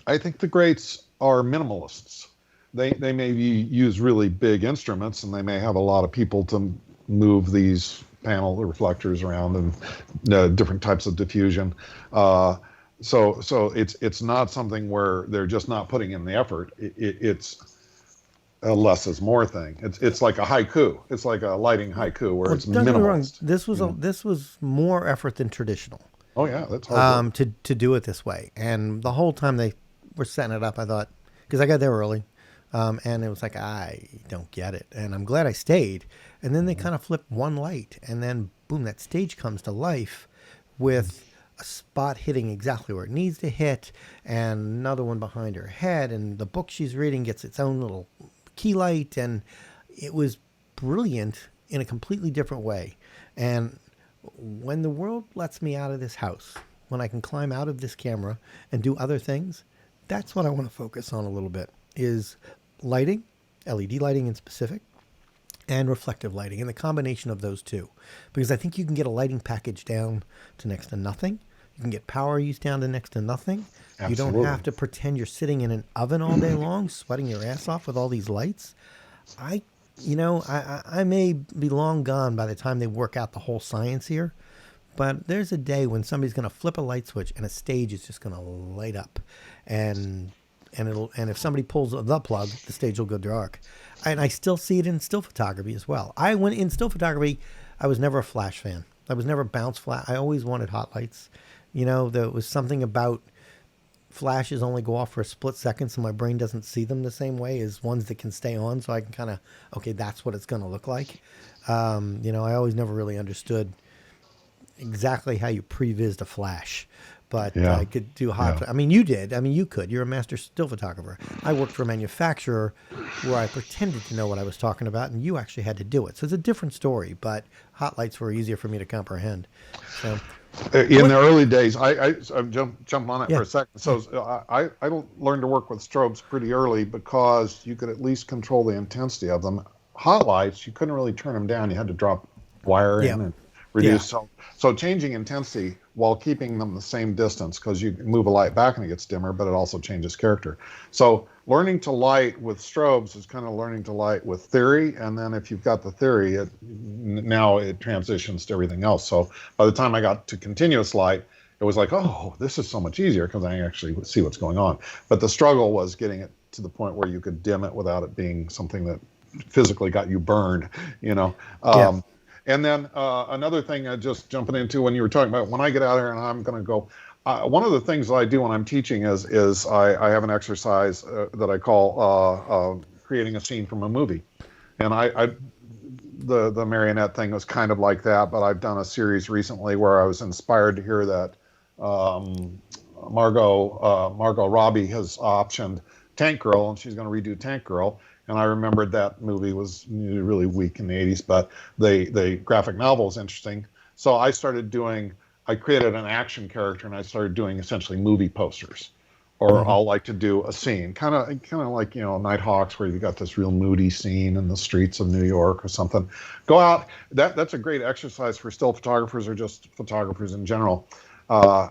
I think the greats are minimalists. They may use really big instruments, and they may have a lot of people to move these panel reflectors around and different types of diffusion. So it's not something where they're just not putting in the effort. It's a less is more thing. It's like a haiku. It's like a lighting haiku where it's don't get me wrong, minimalist. this was more effort than traditional. Oh yeah, that's hard work. To do it this way. And the whole time they were setting it up, I thought, because I got there early. And it was like, I don't get it. And I'm glad I stayed. And then they kind of flip one light. And then, boom, that stage comes to life with a spot hitting exactly where it needs to hit. And another one behind her head. And the book she's reading gets its own little key light. And it was brilliant in a completely different way. And when the world lets me out of this house, when I can climb out of this camera and do other things, that's what I want to focus on a little bit, is lighting, LED lighting in specific, and reflective lighting, and the combination of those two. Because I think you can get a lighting package down to next to nothing. You can get power use down to next to nothing. Absolutely. You don't have to pretend you're sitting in an oven all day long, sweating your ass off with all these lights. I may be long gone by the time they work out the whole science here, but there's a day when somebody's going to flip a light switch and a stage is just going to light up, and if somebody pulls the plug, the stage will go dark. And I still see it in still photography as well. In still photography, I was never a flash fan. I was never bounce flash. I always wanted hot lights. There was something about flashes only go off for a split second, so my brain doesn't see them the same way as ones that can stay on. So I can kind of, okay, that's what it's going to look like. I always never really understood exactly how you prevised a flash, but Yeah. I could do Yeah. I mean, you did. I mean, you could. You're a master still photographer. I worked for a manufacturer where I pretended to know what I was talking about, and you actually had to do it. So it's a different story, but hot lights were easier for me to comprehend. So, In what? the early days, I'm jumping on that Yeah, for a second. yeah, So I learned to work with strobes pretty early because you could at least control the intensity of them. Hot lights, you couldn't really turn them down. You had to drop wire yeah, in and yeah. reduce. So changing intensity while keeping them the same distance, because you move a light back and it gets dimmer, but it also changes character. So learning to light with strobes is kind of learning to light with theory, and then if you've got the theory, now it transitions to everything else. So by the time I got to continuous light, it was like, oh, this is so much easier because I actually see what's going on. But the struggle was getting it to the point where you could dim it without it being something that physically got you burned, you know. Yeah. And then another thing, just jumping into when you were talking about when I get out here and I'm going to go, one of the things that I do when I'm teaching is I have an exercise that I call creating a scene from a movie, and the marionette thing was kind of like that, but I've done a series recently where I was inspired to hear that um, Margot Robbie has optioned Tank Girl, and she's going to redo Tank Girl. And I remembered that movie was really weak in the 80s, but the graphic novel is interesting. So I created an action character, and I started doing essentially movie posters. Or Hmm. I'll like to do a scene, kind of like Nighthawks, where you got this real moody scene in the streets of New York or something. Go out. That's a great exercise for still photographers or just photographers in general.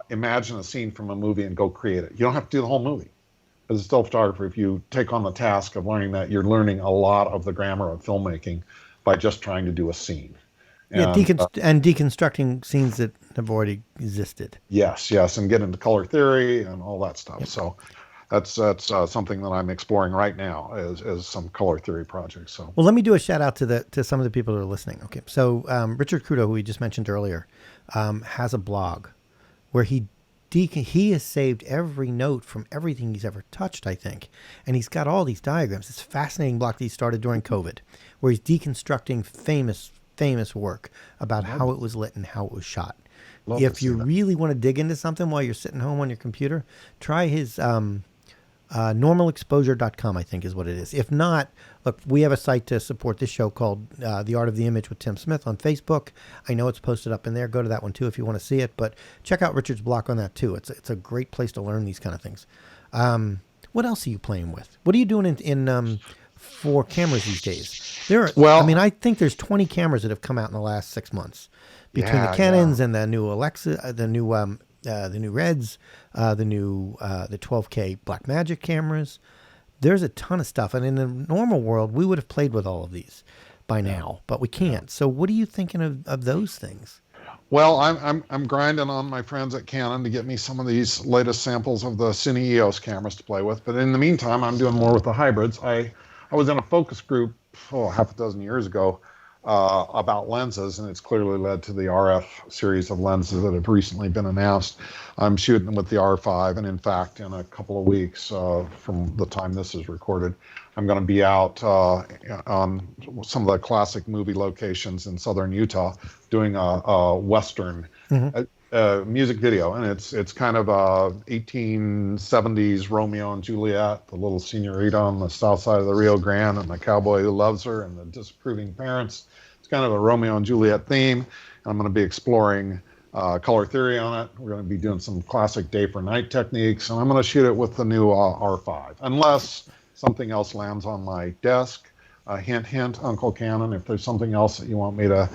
Imagine a scene from a movie and go create it. You don't have to do the whole movie. As a still photographer, if you take on the task of learning that, you're learning a lot of the grammar of filmmaking by just trying to do a scene. Yeah, And deconstructing scenes that have already existed. yes, yes, and get into color theory and all that stuff. Yep. So that's something that I'm exploring right now as some color theory projects. So Well, let me do a shout out to some of the people that are listening. Okay, so Richard Crudo, who we just mentioned earlier, has a blog where he has saved every note from everything he's ever touched, I think, and he's got all these diagrams. It's a fascinating blog that he started during COVID, where he's deconstructing famous work about how it was lit and how it was shot. love to If see you that. really want to dig into something while you're sitting home on your computer, try his normalexposure.com, I think is what it is. If not, look, we have a site to support this show called The Art of the Image with Tim Smith on Facebook. I know it's posted up in there. Go to that one too if you want to see it. But check out Richard's blog on that too. It's a great place to learn these kind of things. What else are you playing with? What are you doing in for cameras these days? Well, I think there's 20 cameras that have come out in the last 6 months between the yeah, yeah. Canons and the new Alexa, the new Reds, the 12K Blackmagic cameras. There's a ton of stuff, and in the normal world, we would have played with all of these by now, but we can't. So, what are you thinking of those things? Well, I'm grinding on my friends at Canon to get me some of these latest samples of the Cine EOS cameras to play with. But in the meantime, I'm doing more with the hybrids. I was in a focus group half a dozen years ago about lenses, and it's clearly led to the RF series of lenses that have recently been announced. I'm shooting with the R5, and in fact, in a couple of weeks from the time this is recorded, I'm going to be out on some of the classic movie locations in southern Utah doing a Western Hmm. music video, and it's kind of a 1870s Romeo and Juliet, the little senorita on the south side of the Rio Grande, and the cowboy who loves her, and the disapproving parents. It's kind of a Romeo and Juliet theme. And I'm going to be exploring color theory on it. We're going to be doing some classic day for night techniques, and I'm going to shoot it with the new R5, unless something else lands on my desk. Hint, hint, Uncle Cannon. If there's something else that you want me to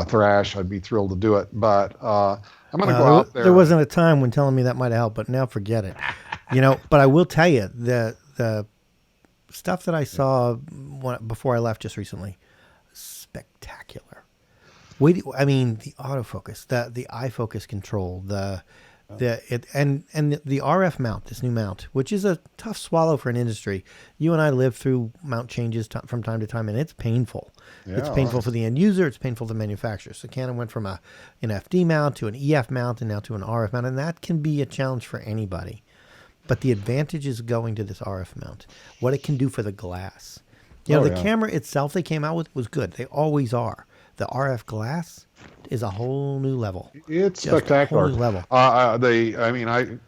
thrash, I'd be thrilled to do it. But I'm going to go out There there. wasn't a time when telling me that might have helped, but now forget it. But I will tell you the stuff that I saw before I left just recently, spectacular. I mean, the autofocus, the eye focus control, and the RF mount, this new mount, which is a tough swallow for an industry. You and I live through mount changes from time to time, and it's painful. It's Yeah, painful for the end user. It's painful for the manufacturer. So Canon went from an FD mount to an EF mount and now to an RF mount, and that can be a challenge for anybody. but the advantage is going to this RF mount. What it can do for the glass. You know, Oh, the yeah. camera itself they came out with was good. They always are. The RF glass is a whole new level. It's Just a whole spectacular. new level. I mean,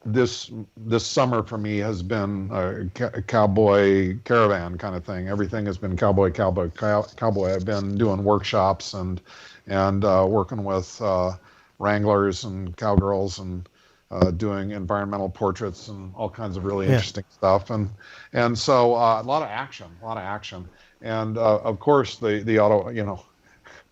this summer for me has been a cowboy caravan kind of thing. Everything has been cowboy, cowboy, cowboy. I've been doing workshops and working with wranglers and cowgirls and doing environmental portraits and all kinds of really Yeah. interesting stuff. And so a lot of action. And of course the auto, you know,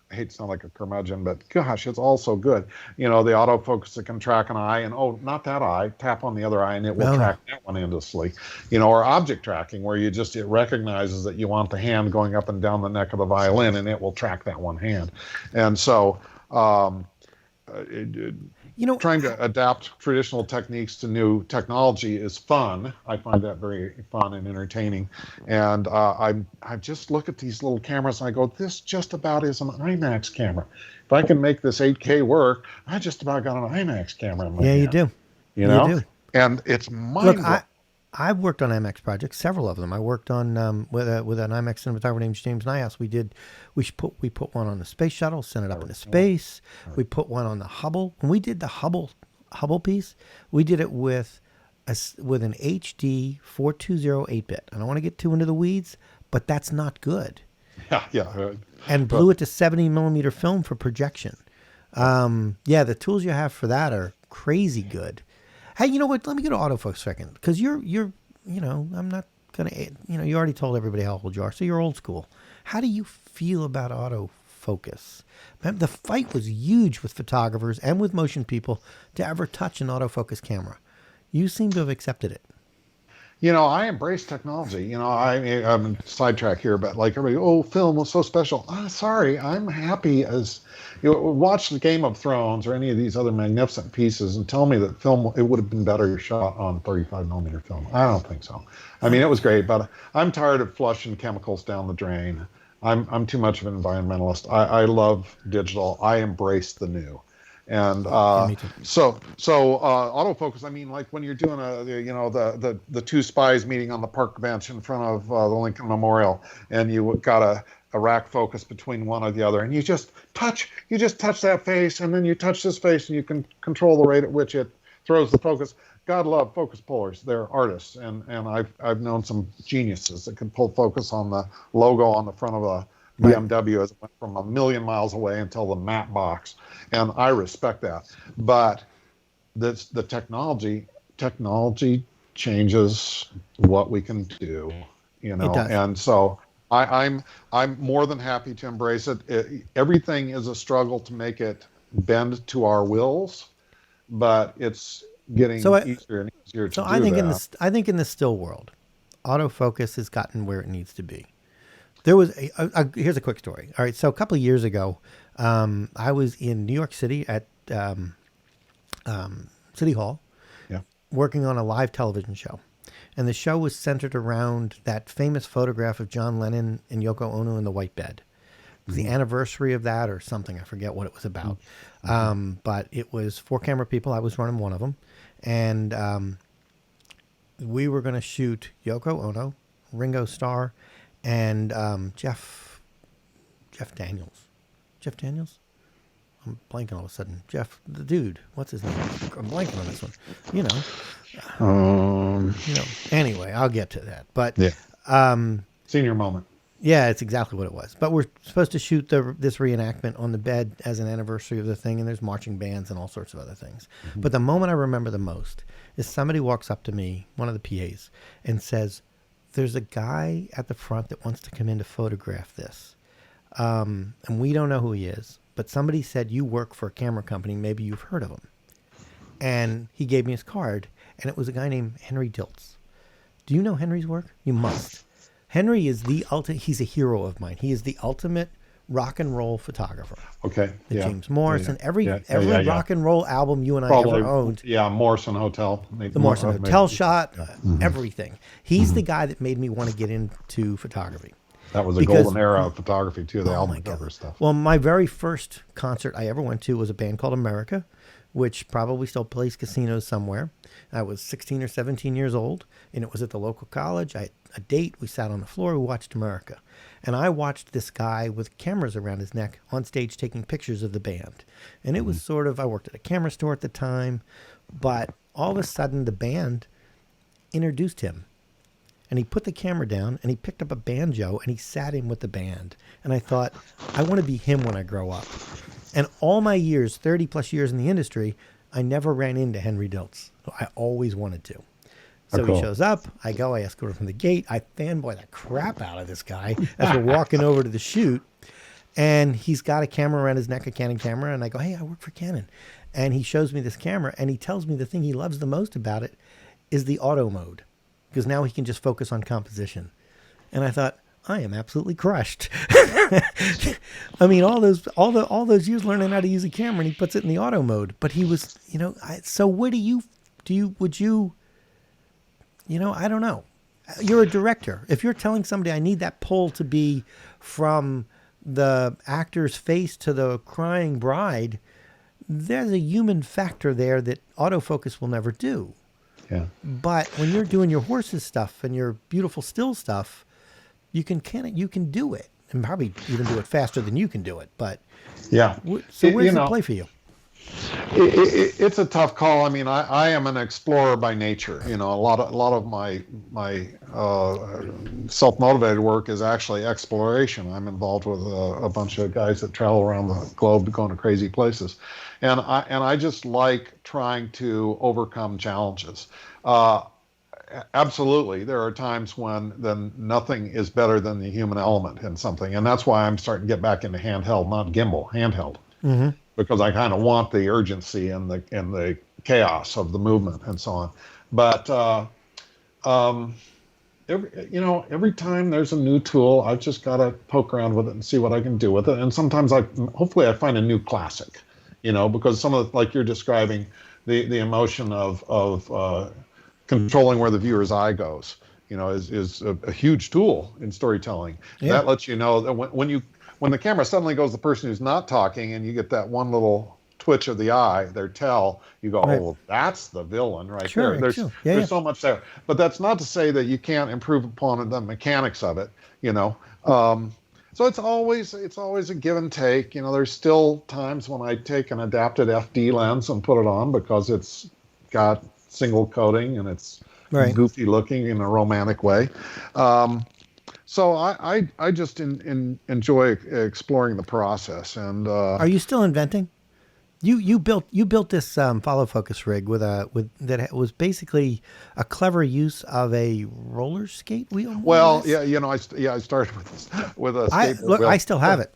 I hate to sound like a curmudgeon, but gosh, it's all so good. You know, the autofocus that can track an eye and, oh, not that eye, tap on the other eye and it will Oh, track that one endlessly. You know, or object tracking where it recognizes that you want the hand going up and down the neck of the violin and it will track that one hand. And so, you know, trying to adapt traditional techniques to new technology is fun. I find that very fun and entertaining. And I just look at these little cameras and I go, this just about is an IMAX camera. If I can make this 8K work, I just about got an IMAX camera in my yeah, hand. you do. You You know? do. And it's Look, mind-blowing. I've worked on IMAX projects, several of them. I worked on with an IMAX cinematographer named James Nyas. We put one on the space shuttle, sent it up into space. We put one on the Hubble. When we did the Hubble piece, we did it with an HD 420 8-bit. I don't want to get too into the weeds, but that's not good. Yeah. And blew it to 70 millimeter film for projection. Yeah, the tools you have for that are crazy good. Hey, you know what? Let me go to autofocus for a second, because you're, you know, I'm not gonna, you know, you already told everybody how old you are, so you're old school. How do you feel about autofocus? Man, the fight was huge with photographers and with motion people to ever touch an autofocus camera. You seem to have accepted it. You know, I embrace technology. You know, I'm sidetrack here, but like everybody, oh, film was so special. Sorry, I'm happy as you know, watch the Game of Thrones or any of these other magnificent pieces and tell me that film it would have been better shot on 35 millimeter film. I don't think so. I mean, it was great, but I'm tired of flushing chemicals down the drain. I'm too much of an environmentalist. I love digital. I embrace the new. And Yeah, me too. so autofocus. I mean, like when you're doing the two spies meeting on the park bench in front of the Lincoln Memorial, and you got a rack focus between one or the other, and you just touch that face, and then you touch this face, and you can control the rate at which it throws the focus. God love focus pullers. They're artists, and I've known some geniuses that can pull focus on the logo on the front of a BMW as it went from a million miles away until the matte box, and I respect that. But the technology changes what we can do, you It know, does. and so I'm more than happy to embrace it. Everything is a struggle to make it bend to our wills, but it's getting So easier and easier to So do that. I think in the still world, autofocus has gotten where it needs to be. There was here's a quick story. All right, so a couple of years ago, I was in New York City at City Hall Yeah. working on a live television show, and the show was centered around that famous photograph of John Lennon and Yoko Ono in the white bed. It was the anniversary of that or something. I forget what it was about. But it was 4 camera people. I was running one of them. And we were going to shoot Yoko Ono, Ringo Starr, and Jeff Daniels. Jeff Daniels? I'm blanking all of a sudden. Jeff, the dude. What's his name? I'm blanking on this one. You know. Anyway, I'll get to that. But Yeah. Senior moment. yeah, it's exactly what it was. But we're supposed to shoot this reenactment on the bed as an anniversary of the thing, and there's marching bands and all sorts of other things. But the moment I remember the most is somebody walks up to me, one of the PAs, and says, "There's a guy at the front that wants to come in to photograph this. And we don't know who he is, but somebody said you work for a camera company. Maybe you've heard of him." And he gave me his card, and it was a guy named Henry Diltz. Do you know Henry's work? You must. Henry is the ultimate. He's a hero of mine. He is the ultimate rock and roll photographer. Okay. The Yeah. James Morrison, every Yeah. rock and roll album you and I Probably. ever owned, Yeah. Morrison Hotel. the Morrison Hotel shot, everything. He's the guy that made me want to get into photography. That was a Because- golden era of photography too. The Oh album my cover God. stuff. Well, my very first concert I ever went to was a band called America, which probably still plays casinos somewhere. I was 16 or 17 years old, and it was at the local college. I had a date. We sat on the floor. We watched America. And I watched this guy with cameras around his neck on stage taking pictures of the band. And it was sort of, I worked at a camera store at the time, but all of a sudden the band introduced him. And he put the camera down and he picked up a banjo and he sat in with the band. And I thought, I want to be him when I grow up. And all my years, 30 plus years in the industry, I never ran into Henry Diltz. I always wanted to. So he shows up, I go, I escort him from the gate. I fanboy the crap out of this guy as we're walking over to the shoot. And he's got a camera around his neck, a Canon camera. And I go, hey, I work for Canon. And he shows me this camera and he tells me the thing he loves the most about it is the auto mode. Because now he can just focus on composition. And I thought, I am absolutely crushed. I mean, all those years learning how to use a camera, and he puts it in the auto mode. But he was, so what would you, I don't know. You're a director. If you're telling somebody I need that pull to be from the actor's face to the crying bride, there's a human factor there that autofocus will never do. Yeah. But when you're doing your horses stuff and your beautiful still stuff, you can do it, and probably even do it faster than you can do it. But yeah. So where does it play for you? It's a tough call. I mean, I am an explorer by nature. A lot of my self-motivated work is actually exploration. I'm involved with a bunch of guys that travel around the globe going to crazy places, and I just like trying to overcome challenges. Absolutely, there are times when then nothing is better than the human element in something, and that's why I'm starting to get back into handheld, not gimbal, handheld. Mm-hmm. Because I kind of want the urgency and the chaos of the movement and so on. But every time there's a new tool, I've just got to poke around with it and see what I can do with it. And sometimes hopefully I find a new classic, because some of like you're describing the emotion of controlling where the viewer's eye goes, is a huge tool in storytelling. Yeah. That lets you know that when the camera suddenly goes to the person who's not talking and you get that one little twitch of the eye, their tell, you go, right. Oh, well, that's the villain right there. There's so much there. But that's not to say that you can't improve upon the mechanics of it, So it's always a give and take. There's still times when I take an adapted FD lens and put it on because it's got single coating and it's goofy looking in a romantic way. So I just enjoy exploring the process. And are you still inventing? You built this follow focus rig that was basically a clever use of a roller skate wheel. Well, I started with a skateboard wheel. I still have it.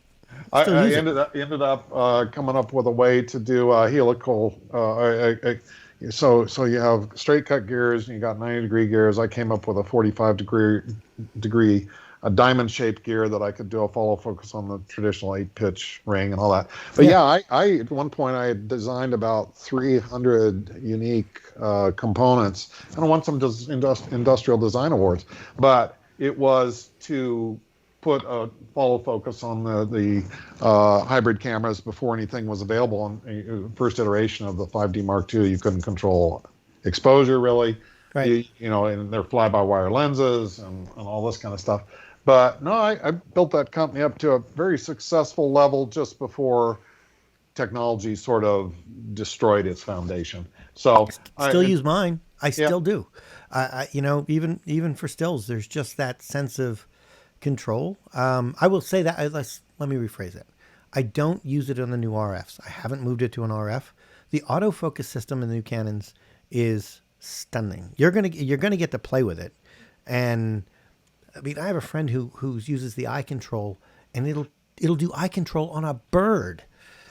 I ended up coming up with a way to do a helical. So you have straight cut gears and you got 90-degree gears. I came up with a 45-degree a diamond-shaped gear that I could do a follow focus on the traditional 8-pitch ring and all that. But I at one point I had designed about 300 unique components, and I won some industrial design awards. But it was to put a follow focus on the hybrid cameras before anything was available. On the first iteration of the 5D Mark II, you couldn't control exposure really. Right. And they're fly-by-wire lenses and all this kind of stuff. But no, I built that company up to a very successful level just before technology sort of destroyed its foundation. So still use mine. I still do. Even for stills, there's just that sense of control. I will say that. Let me rephrase it. I don't use it on the new RFs. I haven't moved it to an RF. The autofocus system in the new Canons is stunning. You're gonna get to play with it, and I mean, I have a friend who uses the eye control, and it'll do eye control on a bird.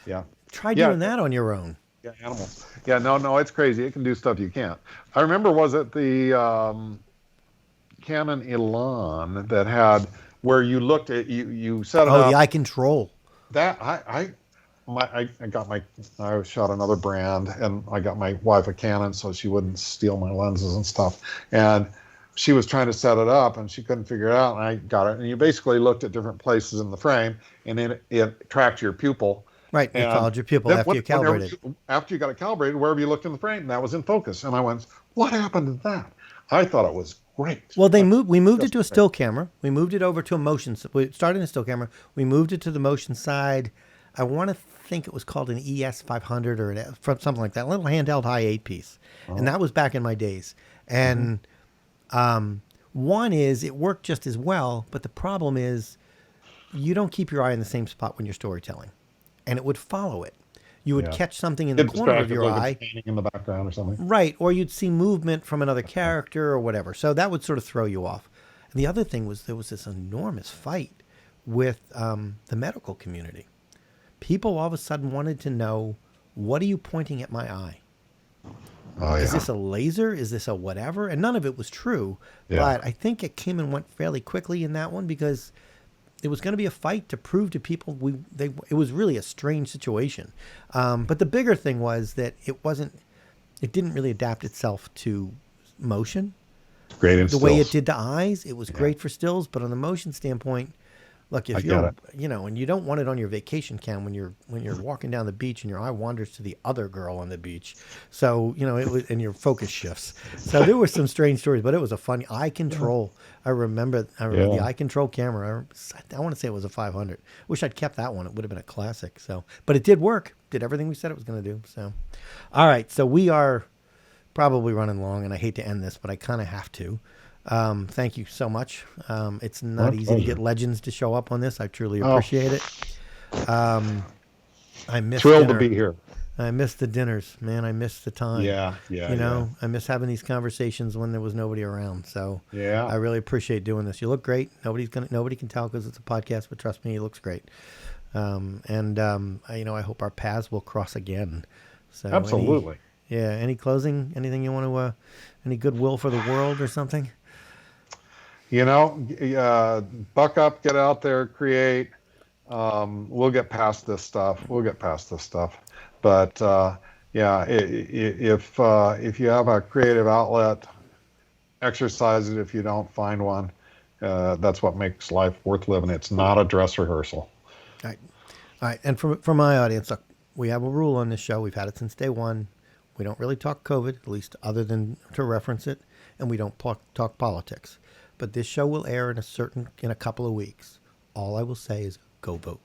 Yeah. Try doing that on your own. Yeah, animals. Yeah, no, it's crazy. It can do stuff you can't. I remember, was it the Canon Elan that had where you looked at you set it up? Oh, the eye control. That I shot another brand, and I got my wife a Canon so she wouldn't steal my lenses and stuff, and she was trying to set it up and she couldn't figure it out, and I got it. And you basically looked at different places in the frame, and then it tracked your pupil. Right. You And followed your pupil then after you calibrated. after you got it calibrated, wherever you looked in the frame, that was in focus. And I went, what happened to that? I thought it was great. Well, we moved it Just to a still camera. We moved it over to a motion. We started in a still camera. We moved it to the motion side. I want to think it was called an ES 500 or something like that. A little handheld high 8-piece. And that was back in my days. And one is it worked just as well, but the problem is you don't keep your eye in the same spot when you're storytelling, and it would follow it. You would catch something in the corner of your eye, painting in the background or something. right? Or you'd see movement from another character or whatever. So that would sort of throw you off. And the other thing was there was this enormous fight with the medical community. People all of a sudden wanted to know, what are you pointing at my eye? Oh, Is this a laser? Is this a whatever? And none of it was true. But I think it came and went fairly quickly in that one because it was going to be a fight to prove to people it was really a strange situation. But the bigger thing was that it didn't really adapt itself to motion. Great in The stills. way it did to eyes, it was great for stills, but on the motion standpoint, look, if you're, and you don't want it on your vacation cam when you're walking down the beach and your eye wanders to the other girl on the beach. So, it was, and your focus shifts. So there were some strange stories, but it was a funny eye control. I remember the eye control camera. I want to say it was a 500. Wish I'd kept that one. It would have been a classic. So, but it did work. Did everything we said it was going to do. So, all right. So we are probably running long, and I hate to end this, but I kind of have to. Thank you so much. It's not easy to get legends to show up on this. I truly appreciate it. I miss Thrilled dinner. to be here. I miss the dinners, man. I miss the time. I miss having these conversations when there was nobody around. So I really appreciate doing this. You look great. Nobody can tell because it's a podcast, but trust me, he looks great. I hope our paths will cross again. So Absolutely. Any closing? Anything you want to? Any goodwill for the world or something? Buck up, get out there, create. We'll get past this stuff. But if you have a creative outlet, exercise it. If you don't, find one. That's what makes life worth living. It's not a dress rehearsal. All right. And for my audience, look, we have a rule on this show. We've had it since day one. We don't really talk COVID, at least other than to reference it, and we don't talk politics. But this show will air in a couple of weeks. All I will say is go vote.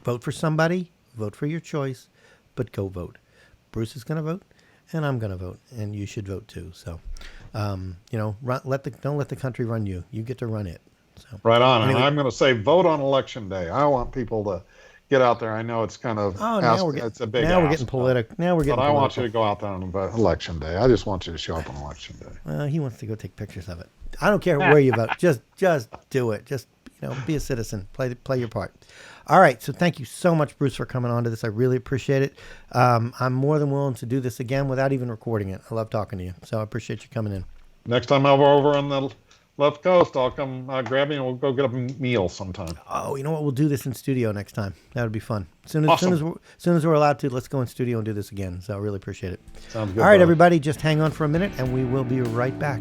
Vote for somebody, vote for your choice, but go vote. Bruce is going to vote, and I'm going to vote, and you should vote too. So, don't let the country run you. You get to run it. So, right on. Anyway. And I'm going to say vote on election day. I want people to get out there. I know it's kind of it's a big ask. We're getting political. But I want you to go out there on election day. I just want you to show up on election day. He wants to go take pictures of it. I don't care where you vote. Just do it. Just be a citizen. Play your part. All right. So thank you so much, Bruce, for coming on to this. I really appreciate it. I'm more than willing to do this again without even recording it. I love talking to you. So I appreciate you coming in. Next time I'm over on the left coast, I'll come grab you and we'll go get a meal sometime. Oh, you know what? We'll do this in studio next time. That would be fun. Soon as we're allowed to, let's go in studio and do this again. So I really appreciate it. Sounds good. All right, everybody, just hang on for a minute and we will be right back.